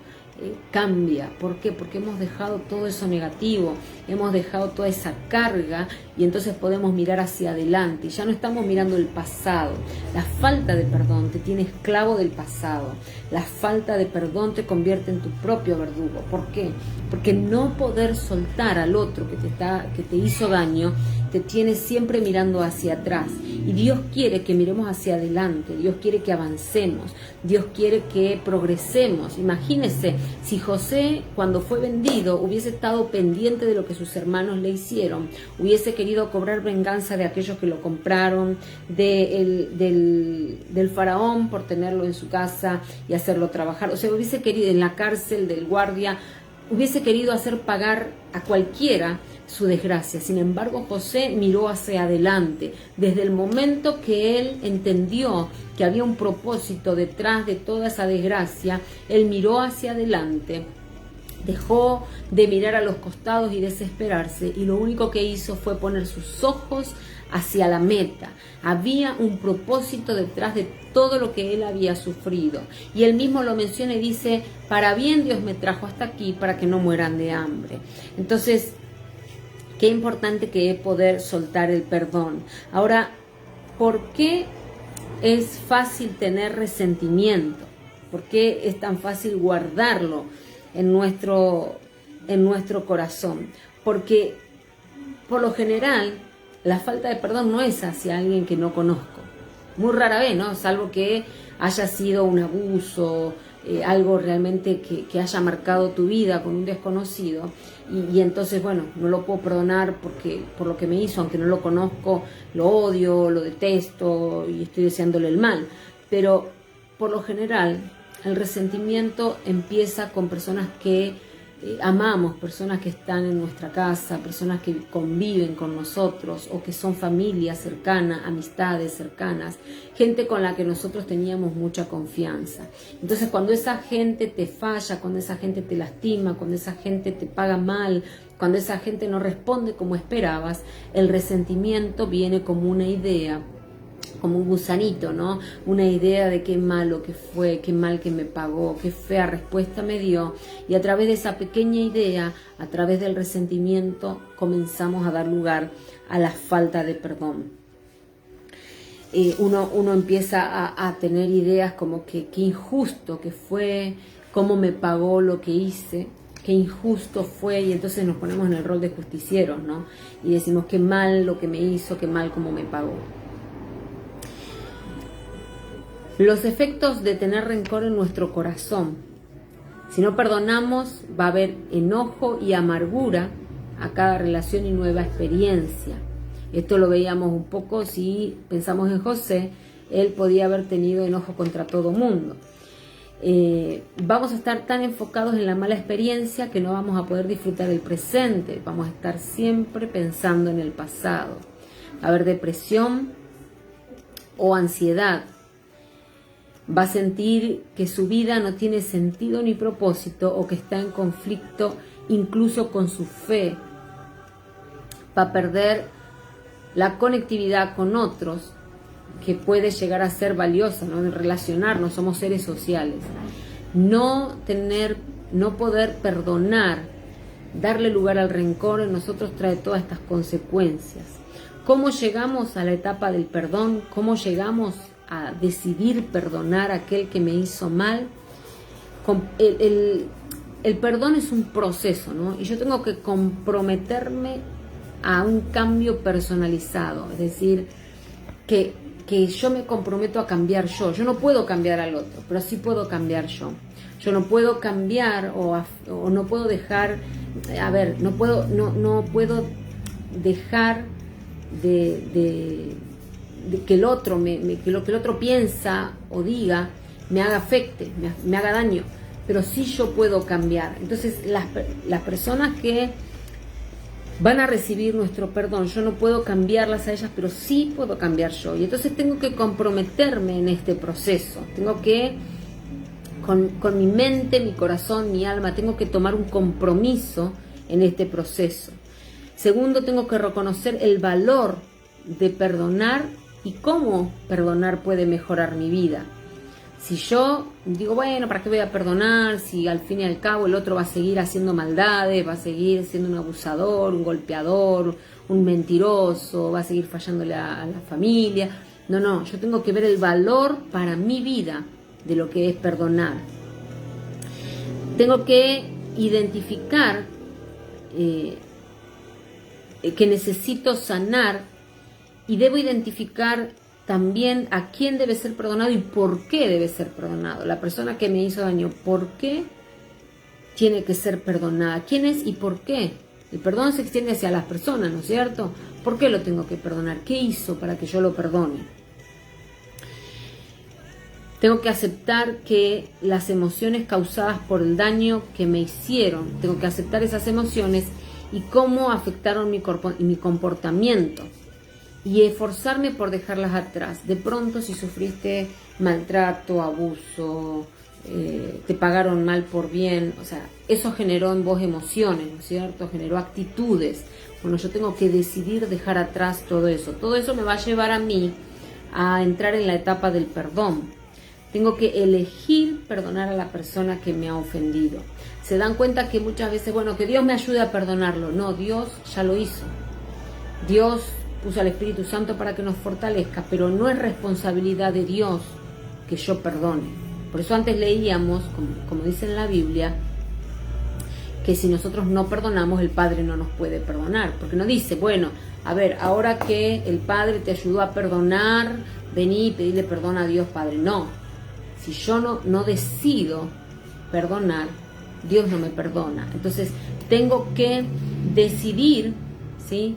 cambia. ¿Por qué? Porque hemos dejado todo eso negativo, hemos dejado toda esa carga, y entonces podemos mirar hacia adelante y ya no estamos mirando el pasado. La falta de perdón te tiene esclavo del pasado. La falta de perdón te convierte en tu propio verdugo. ¿Por qué? Porque no poder soltar al otro que te hizo daño te tiene siempre mirando hacia atrás, y Dios quiere que miremos hacia adelante. Dios quiere que avancemos, Dios quiere que progresemos. Imagínese si José, cuando fue vendido, hubiese estado pendiente de lo que sus hermanos le hicieron, hubiese querido cobrar venganza de aquellos que lo compraron, del faraón por tenerlo en su casa y hacerlo trabajar, o sea, hubiese querido, en la cárcel del guardia, hubiese querido hacer pagar a cualquiera su desgracia. Sin embargo, José miró hacia adelante. Desde el momento que él entendió que había un propósito detrás de toda esa desgracia, él miró hacia adelante, dejó de mirar a los costados y desesperarse, y lo único que hizo fue poner sus ojos hacia la meta. Había un propósito detrás de todo lo que él había sufrido, y él mismo lo menciona y dice: para bien Dios me trajo hasta aquí, para que no mueran de hambre. Entonces, qué importante que es poder soltar el perdón. Ahora, ¿por qué es fácil tener resentimiento? ¿Por qué es tan fácil guardarlo en nuestro corazón? Porque por lo general la falta de perdón no es hacia alguien que no conozco. Muy rara vez, ¿no? Salvo que haya sido un abuso, algo realmente que haya marcado tu vida con un desconocido, y entonces, bueno, no lo puedo perdonar por lo que me hizo, aunque no lo conozco, lo odio, lo detesto y estoy deseándole el mal. Pero por lo general el resentimiento empieza con personas que amamos, personas que están en nuestra casa, personas que conviven con nosotros, o que son familias cercanas, amistades cercanas, gente con la que nosotros teníamos mucha confianza. Entonces, cuando esa gente te falla, cuando esa gente te lastima, cuando esa gente te paga mal, cuando esa gente no responde como esperabas, el resentimiento viene como una idea, como un gusanito, ¿no? Una idea de qué malo que fue, qué mal que me pagó, qué fea respuesta me dio, y a través de esa pequeña idea, a través del resentimiento, comenzamos a dar lugar a la falta de perdón. uno empieza a tener ideas como que qué injusto que fue, cómo me pagó lo que hice, qué injusto fue, y entonces nos ponemos en el rol de justicieros, ¿no? Y decimos qué mal lo que me hizo, qué mal cómo me pagó. Los efectos de tener rencor en nuestro corazón. Si no perdonamos, va a haber enojo y amargura a cada relación y nueva experiencia. Esto lo veíamos un poco si pensamos en José. Él podía haber tenido enojo contra todo mundo. Vamos a estar tan enfocados en la mala experiencia que no vamos a poder disfrutar el presente. Vamos a estar siempre pensando en el pasado. Va a haber depresión o ansiedad. Va a sentir que su vida no tiene sentido ni propósito, o que está en conflicto incluso con su fe. Va a perder la conectividad con otros, que puede llegar a ser valiosa, ¿no? De relacionarnos, somos seres sociales. No poder perdonar, darle lugar al rencor en nosotros trae todas estas consecuencias. ¿Cómo llegamos a la etapa del perdón? ¿Cómo llegamos a decidir perdonar a aquel que me hizo mal? El perdón es un proceso, ¿no? Y yo tengo que comprometerme a un cambio personalizado, es decir, que yo me comprometo a cambiar yo. Yo no puedo cambiar al otro, pero sí puedo cambiar yo. Yo no puedo cambiar o no puedo dejar, no puedo dejar de que el otro que lo que el otro piensa o diga me haga afecte, me haga daño, pero sí yo puedo cambiar. Entonces las personas que van a recibir nuestro perdón, yo no puedo cambiarlas a ellas, pero sí puedo cambiar yo. Y entonces tengo que comprometerme en este proceso. Tengo que, con mi mente, mi corazón, mi alma, tengo que tomar un compromiso en este proceso. Segundo, tengo que reconocer el valor de perdonar y cómo perdonar puede mejorar mi vida. Si yo digo, bueno, ¿para qué voy a perdonar? Si al fin y al cabo el otro va a seguir haciendo maldades, va a seguir siendo un abusador, un golpeador, un mentiroso, va a seguir fallándole a la familia. No, yo tengo que ver el valor para mi vida de lo que es perdonar. Tengo que identificar que necesito sanar, y debo identificar también a quién debe ser perdonado y por qué debe ser perdonado. La persona que me hizo daño, ¿por qué tiene que ser perdonada? ¿Quién es y por qué? El perdón se extiende hacia las personas, ¿no es cierto? ¿Por qué lo tengo que perdonar? ¿Qué hizo para que yo lo perdone? Tengo que aceptar que las emociones causadas por el daño que me hicieron, tengo que aceptar esas emociones y cómo afectaron mi comportamiento. Y esforzarme por dejarlas atrás. De pronto, si sufriste maltrato, abuso, te pagaron mal por bien, o sea, eso generó en vos emociones, ¿no es cierto? Generó actitudes. Bueno, yo tengo que decidir dejar atrás todo eso. Todo eso me va a llevar a mí a entrar en la etapa del perdón. Tengo que elegir perdonar a la persona que me ha ofendido. Se dan cuenta que muchas veces, bueno, que Dios me ayude a perdonarlo. No, Dios ya lo hizo. Dios puso al Espíritu Santo para que nos fortalezca, pero no es responsabilidad de Dios que yo perdone. Por eso antes leíamos, como dice en la Biblia, que si nosotros no perdonamos, el Padre no nos puede perdonar. Porque no dice, bueno, a ver, ahora que el Padre te ayudó a perdonar, vení y pedile perdón a Dios Padre. No, si yo no decido perdonar, Dios no me perdona. Entonces tengo que decidir, ¿sí?,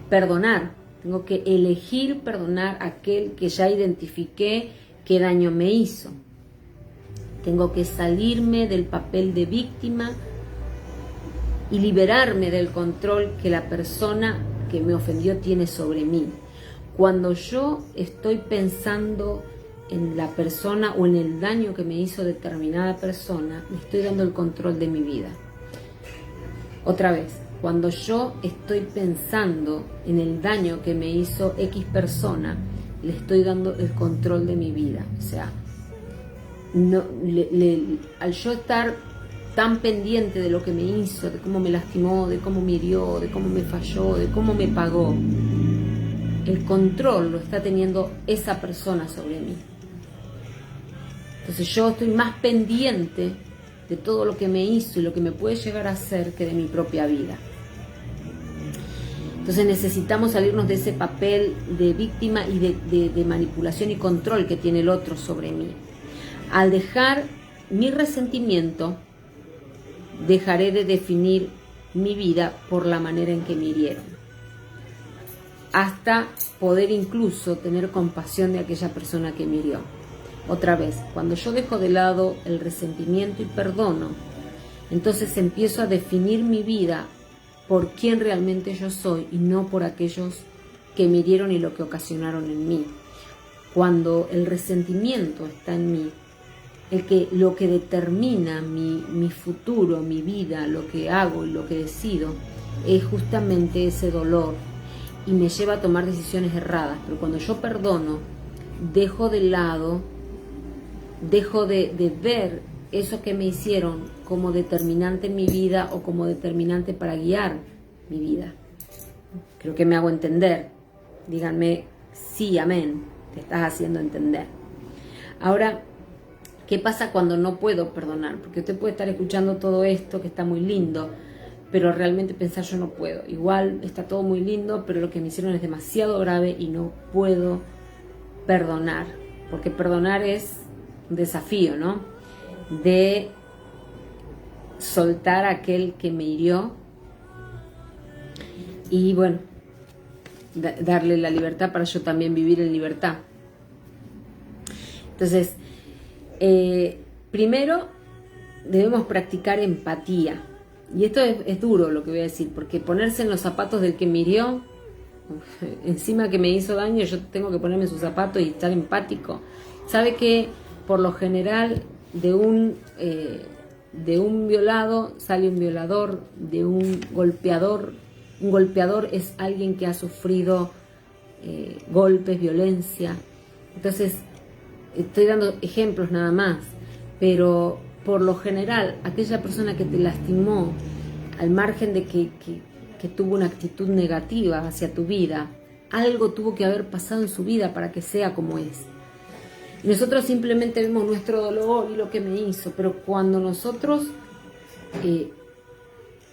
perdonar. Tengo que elegir perdonar a aquel que ya identifiqué qué daño me hizo. Tengo que salirme del papel de víctima y liberarme del control que la persona que me ofendió tiene sobre mí. Cuando yo estoy pensando en la persona o en el daño que me hizo determinada persona, le estoy dando el control de mi vida. Otra vez, cuando yo estoy pensando en el daño que me hizo X persona, le estoy dando el control de mi vida. O sea, al yo estar tan pendiente de lo que me hizo, de cómo me lastimó, de cómo me hirió, de cómo me falló, de cómo me pagó, el control lo está teniendo esa persona sobre mí. Entonces yo estoy más pendiente de todo lo que me hizo y lo que me puede llegar a hacer que de mi propia vida. Entonces necesitamos salirnos de ese papel de víctima y de manipulación y control que tiene el otro sobre mí. Al dejar mi resentimiento, dejaré de definir mi vida por la manera en que me hirieron, hasta poder incluso tener compasión de aquella persona que me hirió. Otra vez, cuando yo dejo de lado el resentimiento y perdono, entonces empiezo a definir mi vida por quién realmente yo soy y no por aquellos que me hirieron y lo que ocasionaron en mí. Cuando el resentimiento está en mí, lo que determina mi futuro, mi vida, lo que hago y lo que decido, es justamente ese dolor y me lleva a tomar decisiones erradas. Pero cuando yo perdono, dejo de lado, dejo de ver eso que me hicieron como determinante en mi vida o como determinante para guiar mi vida. Creo que me hago entender. Díganme sí, amén, te estás haciendo entender. Ahora, ¿qué pasa cuando no puedo perdonar? Porque usted puede estar escuchando todo esto que está muy lindo, pero realmente pensar yo no puedo. Igual está todo muy lindo, pero lo que me hicieron es demasiado grave y no puedo perdonar. Porque perdonar es un desafío, ¿no? De soltar a aquel que me hirió y bueno, darle la libertad para yo también vivir en libertad. Entonces, primero debemos practicar empatía. Y esto es duro lo que voy a decir, porque ponerse en los zapatos del que me hirió, encima que me hizo daño, yo tengo que ponerme en sus zapatos y estar empático. Sabe que por lo general de un violado sale un violador, de un golpeador es alguien que ha sufrido golpes, violencia. Entonces, estoy dando ejemplos nada más, pero por lo general, aquella persona que te lastimó, al margen de que tuvo una actitud negativa hacia tu vida, algo tuvo que haber pasado en su vida para que sea como es. Y nosotros simplemente vemos nuestro dolor y lo que me hizo, pero cuando nosotros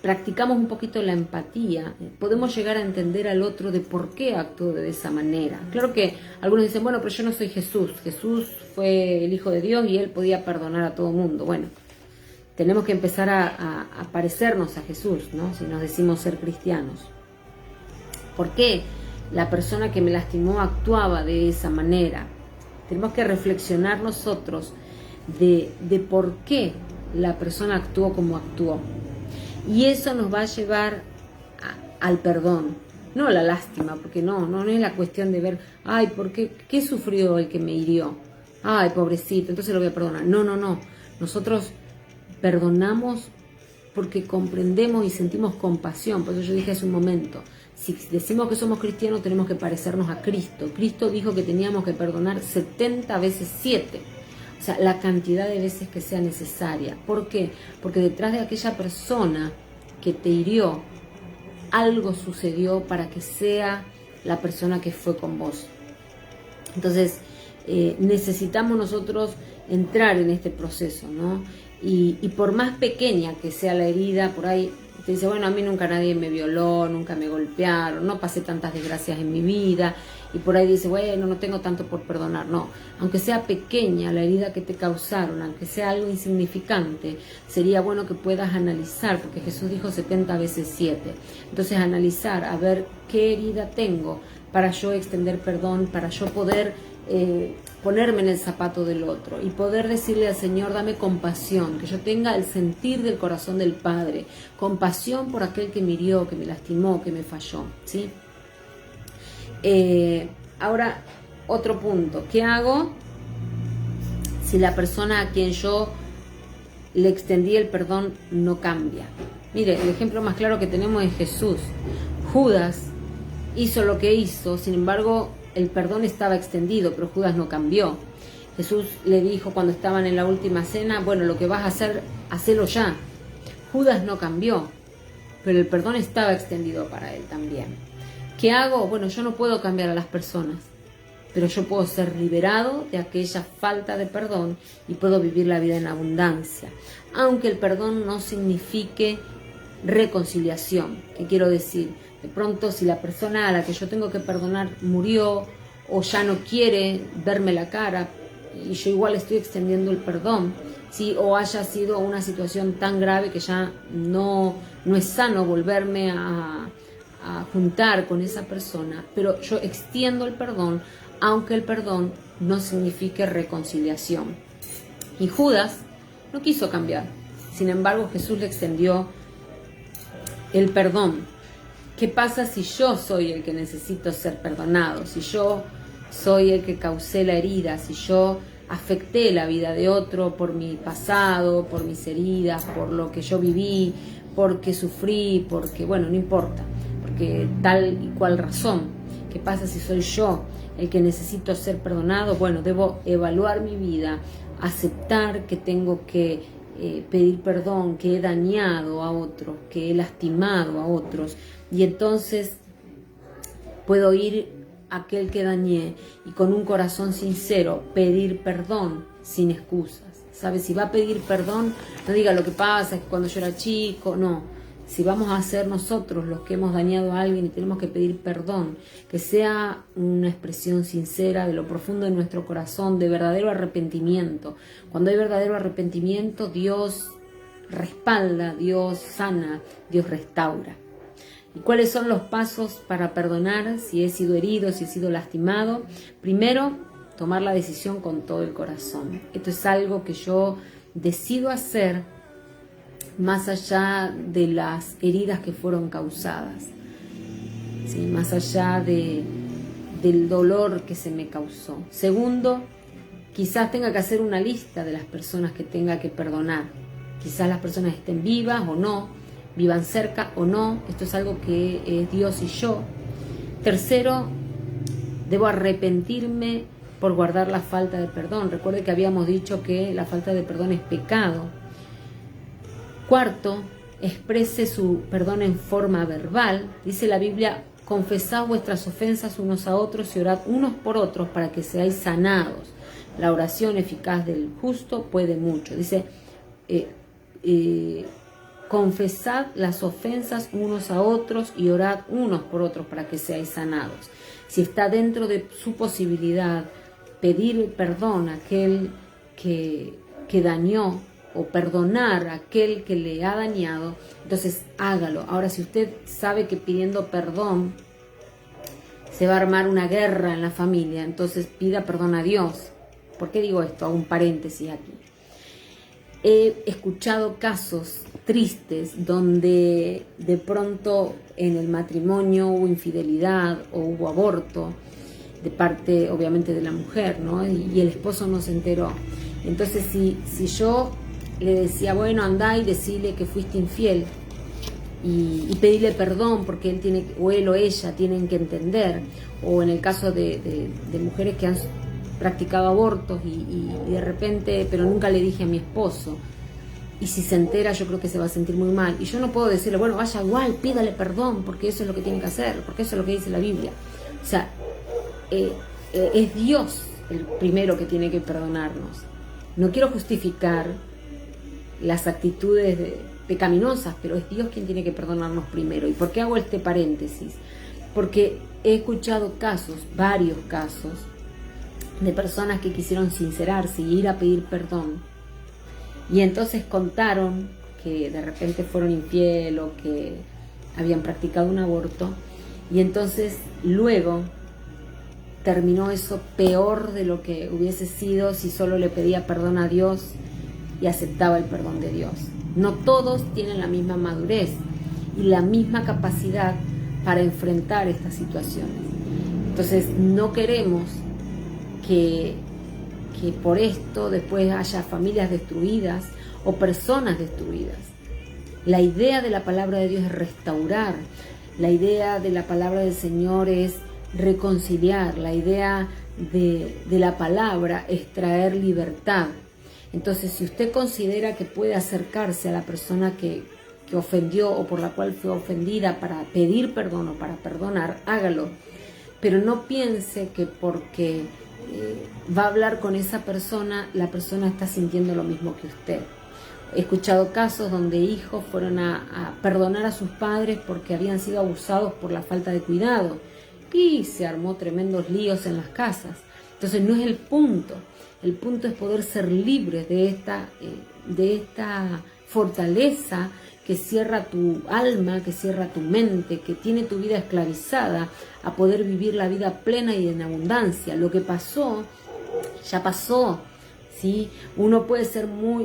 practicamos un poquito la empatía, podemos llegar a entender al otro de por qué actuó de esa manera. Claro que algunos dicen, bueno, pero yo no soy Jesús. Jesús fue el Hijo de Dios y Él podía perdonar a todo mundo. Bueno, tenemos que empezar a parecernos a Jesús, ¿no? Si nos decimos ser cristianos. ¿Por qué la persona que me lastimó actuaba de esa manera? Tenemos que reflexionar nosotros de por qué la persona actuó como actuó. Y eso nos va a llevar al perdón, no a la lástima, porque no es la cuestión de ver, ay, ¿por qué sufrió el que me hirió? Ay, pobrecito, entonces lo voy a perdonar. No. Nosotros perdonamos porque comprendemos y sentimos compasión. Por eso yo dije hace un momento, si decimos que somos cristianos tenemos que parecernos a Cristo. Cristo dijo que teníamos que perdonar 70 veces 7. O sea, la cantidad de veces que sea necesaria. ¿Por qué? Porque detrás de aquella persona que te hirió, algo sucedió para que sea la persona que fue con vos. Entonces, necesitamos nosotros entrar en este proceso, ¿no? Y por más pequeña que sea la herida, por ahí te dice, bueno, a mí nunca nadie me violó, nunca me golpearon, no pasé tantas desgracias en mi vida, y por ahí dice, bueno, no tengo tanto por perdonar. No, aunque sea pequeña la herida que te causaron, aunque sea algo insignificante, sería bueno que puedas analizar, porque Jesús dijo 70 veces 7. Entonces analizar, a ver qué herida tengo para yo extender perdón, para yo poder ponerme en el zapato del otro y poder decirle al Señor, dame compasión, que yo tenga el sentir del corazón del Padre, compasión por aquel que me hirió, que me lastimó, que me falló, ¿sí? Ahora, otro punto, ¿qué hago si la persona a quien yo le extendí el perdón no cambia? Mire, el ejemplo más claro que tenemos es Jesús. Judas hizo lo que hizo, sin embargo, el perdón estaba extendido, pero Judas no cambió. Jesús le dijo cuando estaban en la última cena, bueno, lo que vas a hacer, hacelo ya. Judas no cambió, pero el perdón estaba extendido para él también. ¿Qué hago? Bueno, yo no puedo cambiar a las personas, pero yo puedo ser liberado de aquella falta de perdón y puedo vivir la vida en abundancia. Aunque el perdón no signifique reconciliación. ¿Qué quiero decir? De pronto, si la persona a la que yo tengo que perdonar murió o ya no quiere verme la cara y yo igual estoy extendiendo el perdón, ¿sí? O haya sido una situación tan grave que ya no es sano volverme a juntar con esa persona, pero yo extiendo el perdón, aunque el perdón no signifique reconciliación. Y Judas no quiso cambiar. Sin embargo, Jesús le extendió el perdón. ¿Qué pasa si yo soy el que necesito ser perdonado? Si yo soy el que causé la herida, si yo afecté la vida de otro por mi pasado, por mis heridas, por lo que yo viví, porque sufrí, porque, bueno, no importa, porque tal y cual razón. ¿Qué pasa si soy yo el que necesito ser perdonado? Bueno, debo evaluar mi vida, aceptar que tengo que pedir perdón, que he dañado a otros, que he lastimado a otros, y entonces puedo ir a aquel que dañé y con un corazón sincero pedir perdón sin excusas. ¿Sabes? Si va a pedir perdón, no diga lo que pasa es que cuando yo era chico, no. Si vamos a ser nosotros los que hemos dañado a alguien y tenemos que pedir perdón, que sea una expresión sincera de lo profundo de nuestro corazón, de verdadero arrepentimiento. Cuando hay verdadero arrepentimiento, Dios respalda, Dios sana, Dios restaura. ¿Y cuáles son los pasos para perdonar si he sido herido, si he sido lastimado? Primero, tomar la decisión con todo el corazón. Esto es algo que yo decido hacer más allá de las heridas que fueron causadas, ¿sí? Más allá del dolor que se me causó. Segundo, quizás tenga que hacer una lista de las personas que tenga que perdonar. Quizás las personas estén vivas o no, vivan cerca o no. Esto es algo que es Dios y yo. Tercero, debo arrepentirme por guardar la falta de perdón. Recuerde que habíamos dicho que la falta de perdón es pecado. Cuarto, exprese su perdón en forma verbal. Dice la Biblia, confesad vuestras ofensas unos a otros y orad unos por otros para que seáis sanados. La oración eficaz del justo puede mucho. Dice, confesad las ofensas unos a otros y orad unos por otros para que seáis sanados. Si está dentro de su posibilidad pedir perdón a aquel que dañó, o perdonar a aquel que le ha dañado, entonces hágalo. Ahora, si usted sabe que pidiendo perdón se va a armar una guerra en la familia, entonces pida perdón a Dios. ¿Por qué digo esto? Hago un paréntesis aquí. He escuchado casos tristes donde de pronto en el matrimonio hubo infidelidad o hubo aborto de parte, obviamente, de la mujer, ¿no? Y el esposo no se enteró. Entonces, si yo le decía, bueno, andá y decirle que fuiste infiel y pedirle perdón porque él o ella tienen que entender, o en el caso de mujeres que han practicado abortos y de repente, pero nunca le dije a mi esposo, y si se entera yo creo que se va a sentir muy mal, y yo no puedo decirle, bueno, vaya igual, pídale perdón porque eso es lo que tiene que hacer, porque eso es lo que dice la Biblia. O sea, es Dios el primero que tiene que perdonarnos. No quiero justificar las actitudes pecaminosas, pero es Dios quien tiene que perdonarnos primero. ¿Y por qué hago este paréntesis? Porque he escuchado casos, varios casos, de personas que quisieron sincerarse y ir a pedir perdón. Y entonces contaron que de repente fueron infiel o que habían practicado un aborto. Y entonces luego terminó eso peor de lo que hubiese sido si solo le pedía perdón a Dios y aceptaba el perdón de Dios. No todos tienen la misma madurez y la misma capacidad para enfrentar estas situaciones. Entonces no queremos que por esto después haya familias destruidas o personas destruidas. La idea de la palabra de Dios es restaurar. La idea de la palabra del Señor es reconciliar. La idea de la palabra es traer libertad. Entonces, si usted considera que puede acercarse a la persona que que ofendió o por la cual fue ofendida para pedir perdón o para perdonar, hágalo. Pero no piense que porque va a hablar con esa persona, la persona está sintiendo lo mismo que usted. He escuchado casos donde hijos fueron a perdonar a sus padres porque habían sido abusados por la falta de cuidado y se armó tremendos líos en las casas. Entonces no es el punto es poder ser libres de esta fortaleza que cierra tu alma, que cierra tu mente, que tiene tu vida esclavizada a poder vivir la vida plena y en abundancia. Lo que pasó, ya pasó. ¿Sí? Uno puede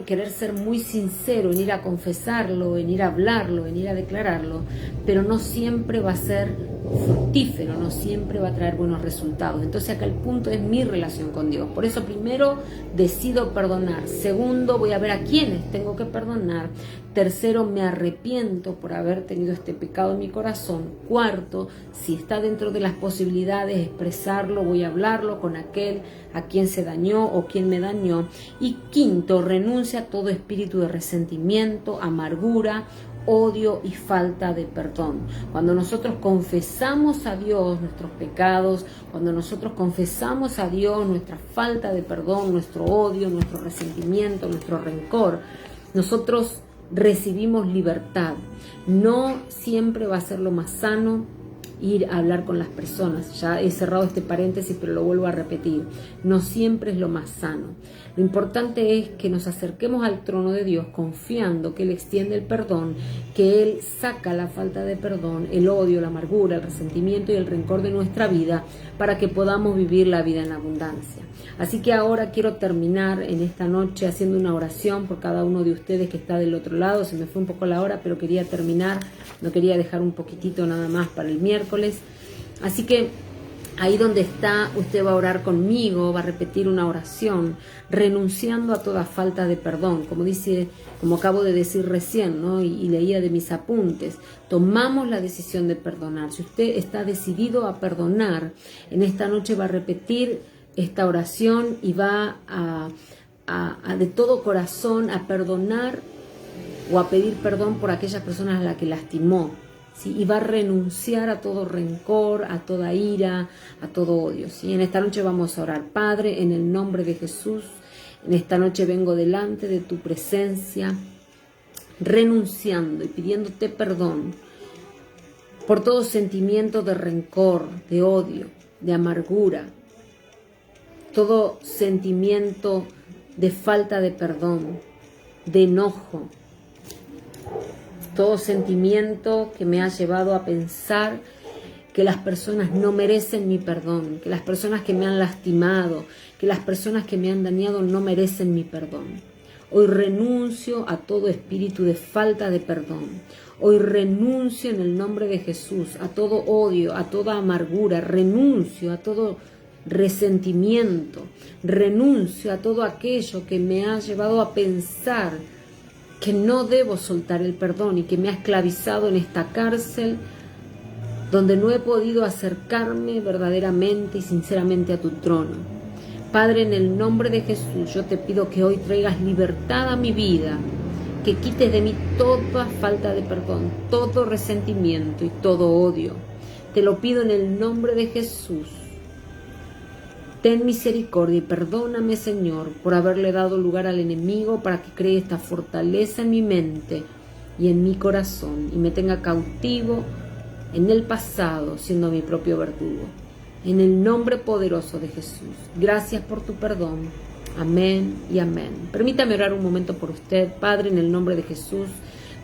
querer ser muy sincero en ir a confesarlo, en ir a hablarlo, en ir a declararlo, pero no siempre va a ser fructífero, no siempre va a traer buenos resultados. Entonces acá el punto es mi relación con Dios. Por eso primero decido perdonar. Segundo, voy a ver a quiénes tengo que perdonar. Tercero, me arrepiento por haber tenido este pecado en mi corazón. Cuarto, si está dentro de las posibilidades de expresarlo, voy a hablarlo con aquel a quien se dañó o quien me dañó. Y quinto, renuncia a todo espíritu de resentimiento, amargura, odio y falta de perdón. Cuando nosotros confesamos a Dios nuestros pecados, cuando nosotros confesamos a Dios nuestra falta de perdón, nuestro odio, nuestro resentimiento, nuestro rencor, nosotros recibimos libertad. No siempre va a ser lo más sano ir a hablar con las personas. Ya he cerrado este paréntesis, pero lo vuelvo a repetir. No siempre es lo más sano. Lo importante es que nos acerquemos al trono de Dios confiando que Él extiende el perdón, que Él saca la falta de perdón, el odio, la amargura, el resentimiento y el rencor de nuestra vida para que podamos vivir la vida en abundancia. Así que ahora quiero terminar en esta noche haciendo una oración por cada uno de ustedes que está del otro lado. Se me fue un poco la hora, pero quería terminar, no quería dejar un poquitito nada más para el miércoles. Así que ahí donde está, usted va a orar conmigo, va a repetir una oración, renunciando a toda falta de perdón, como acabo de decir recién, ¿no? Y leía de mis apuntes. Tomamos la decisión de perdonar. Si usted está decidido a perdonar, en esta noche va a repetir esta oración y va a de todo corazón a perdonar o a pedir perdón por aquellas personas a las que lastimó. ¿Sí? Y va a renunciar a todo rencor, a toda ira, a todo odio. ¿Sí? En esta noche vamos a orar. Padre, en el nombre de Jesús, en esta noche vengo delante de tu presencia, renunciando y pidiéndote perdón por todo sentimiento de rencor, de odio, de amargura, todo sentimiento de falta de perdón, de enojo, todo sentimiento que me ha llevado a pensar que las personas no merecen mi perdón, que las personas que me han lastimado, que las personas que me han dañado no merecen mi perdón. Hoy renuncio a todo espíritu de falta de perdón. Hoy renuncio en el nombre de Jesús a todo odio, a toda amargura, renuncio a todo resentimiento, renuncio a todo aquello que me ha llevado a pensar que no debo soltar el perdón y que me ha esclavizado en esta cárcel donde no he podido acercarme verdaderamente y sinceramente a tu trono. Padre, en el nombre de Jesús, yo te pido que hoy traigas libertad a mi vida, que quites de mí toda falta de perdón, todo resentimiento y todo odio. Te lo pido en el nombre de Jesús. Ten misericordia y perdóname, Señor, por haberle dado lugar al enemigo para que cree esta fortaleza en mi mente y en mi corazón y me tenga cautivo en el pasado, siendo mi propio verdugo. En el nombre poderoso de Jesús, gracias por tu perdón. Amén y amén. Permítame orar un momento por usted. Padre, en el nombre de Jesús,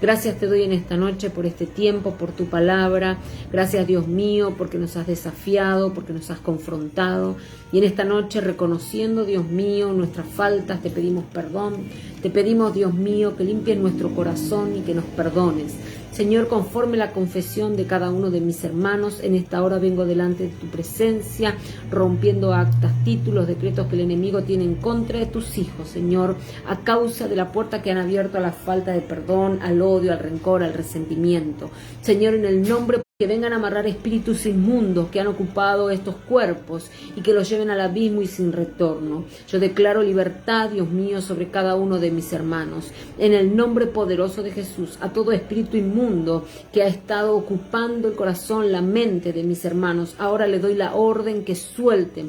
gracias te doy en esta noche por este tiempo, por tu palabra. Gracias, Dios mío, porque nos has desafiado, porque nos has confrontado. Y en esta noche, reconociendo, Dios mío, nuestras faltas, te pedimos perdón. Te pedimos, Dios mío, que limpies nuestro corazón y que nos perdones. Señor, conforme la confesión de cada uno de mis hermanos, en esta hora vengo delante de tu presencia, rompiendo actas, títulos, decretos que el enemigo tiene en contra de tus hijos, Señor, a causa de la puerta que han abierto a la falta de perdón, al odio, al rencor, al resentimiento. Señor, en el nombre que vengan a amarrar espíritus inmundos que han ocupado estos cuerpos y que los lleven al abismo y sin retorno. Yo declaro libertad, Dios mío, sobre cada uno de mis hermanos. En el nombre poderoso de Jesús, a todo espíritu inmundo que ha estado ocupando el corazón, la mente de mis hermanos, ahora le doy la orden que suelte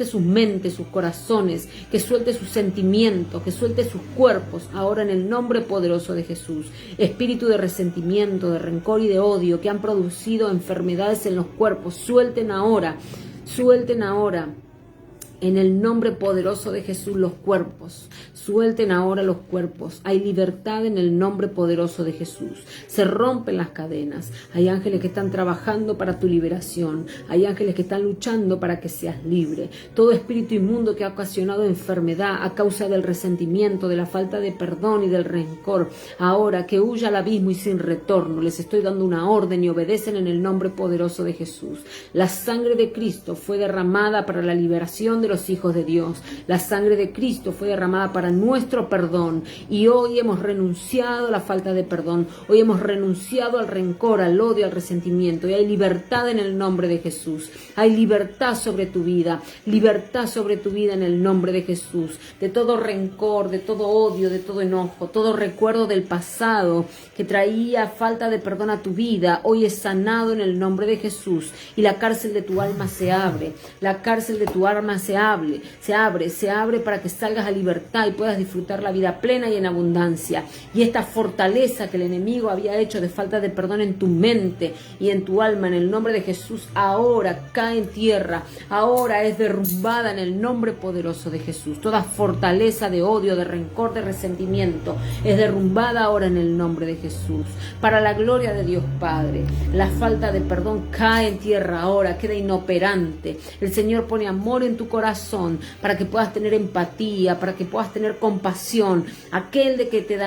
sus mentes, sus corazones, que suelte sus sentimientos, que suelte sus cuerpos, ahora en el nombre poderoso de Jesús. Espíritu de resentimiento, de rencor y de odio que han producido enfermedades en los cuerpos, suelten ahora en el nombre poderoso de Jesús los cuerpos. Suelten ahora los cuerpos. Hay libertad en el nombre poderoso de Jesús. Se rompen las cadenas. Hay ángeles que están trabajando para tu liberación. Hay ángeles que están luchando para que seas libre. Todo espíritu inmundo que ha ocasionado enfermedad a causa del resentimiento, de la falta de perdón y del rencor, ahora que huya al abismo y sin retorno. Les estoy dando una orden y obedecen en el nombre poderoso de Jesús. La sangre de Cristo fue derramada para la liberación de los hijos de Dios. La sangre de Cristo fue derramada para nuestro perdón y hoy hemos renunciado a la falta de perdón. Hoy hemos renunciado al rencor, al odio, al resentimiento, y hay libertad en el nombre de Jesús. Hay libertad sobre tu vida en el nombre de Jesús, de todo rencor, de todo odio, de todo enojo, todo recuerdo del pasado que traía falta de perdón a tu vida. Hoy es sanado en el nombre de Jesús y la cárcel de tu alma se abre. La cárcel de tu alma se abre para que salgas a libertad y puedas disfrutar la vida plena y en abundancia. Y esta fortaleza que el enemigo había hecho de falta de perdón en tu mente y en tu alma, en el nombre de Jesús, ahora cae en tierra, ahora es derrumbada en el nombre poderoso de Jesús. Toda fortaleza de odio, de rencor, de resentimiento es derrumbada ahora en el nombre de Jesús. Para la gloria de Dios Padre, la falta de perdón cae en tierra ahora, queda inoperante. El Señor pone amor en tu corazón para que puedas tener empatía, para que puedas tener compasión. Aquel que te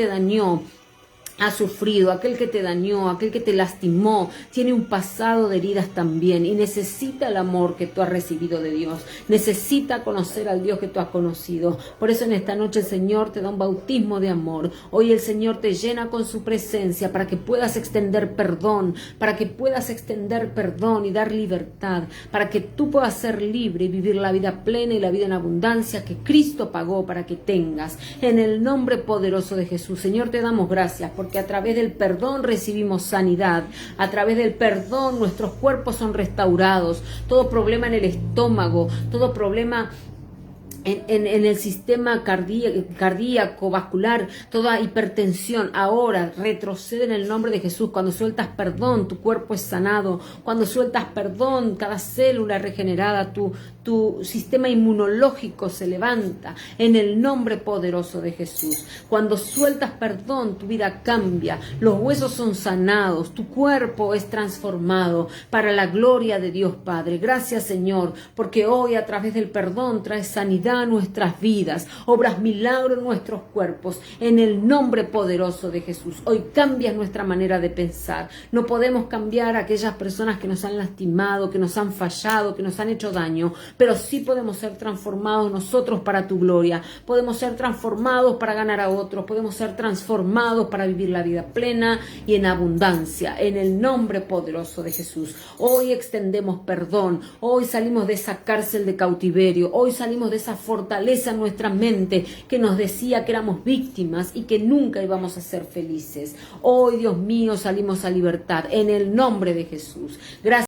dañó ha sufrido, aquel que te dañó, aquel que te lastimó, tiene un pasado de heridas también y necesita el amor que tú has recibido de Dios, necesita conocer al Dios que tú has conocido. Por eso en esta noche el Señor te da un bautismo de amor. Hoy el Señor te llena con su presencia para que puedas extender perdón, y dar libertad, para que tú puedas ser libre y vivir la vida plena y la vida en abundancia que Cristo pagó para que tengas. En el nombre poderoso de Jesús, Señor, te damos gracias porque a través del perdón recibimos sanidad, a través del perdón nuestros cuerpos son restaurados, todo problema en el estómago, todo problema en el sistema cardíaco, vascular, toda hipertensión, ahora retrocede en el nombre de Jesús. Cuando sueltas perdón, tu cuerpo es sanado. Cuando sueltas perdón, cada célula regenerada, tu sistema inmunológico se levanta en el nombre poderoso de Jesús. Cuando sueltas perdón, tu vida cambia, los huesos son sanados, tu cuerpo es transformado para la gloria de Dios Padre. Gracias, Señor, porque hoy a través del perdón traes sanidad a nuestras vidas, obras milagros en nuestros cuerpos, en el nombre poderoso de Jesús. Hoy cambias nuestra manera de pensar. No podemos cambiar a aquellas personas que nos han lastimado, que nos han fallado, que nos han hecho daño, pero sí podemos ser transformados nosotros para tu gloria. Podemos ser transformados para ganar a otros, podemos ser transformados para vivir la vida plena y en abundancia, en el nombre poderoso de Jesús. Hoy extendemos perdón, hoy salimos de esa cárcel de cautiverio, hoy salimos de esa fortaleza en nuestra mente que nos decía que éramos víctimas y que nunca íbamos a ser felices. Hoy, Dios mío, salimos a libertad en el nombre de Jesús. Gracias.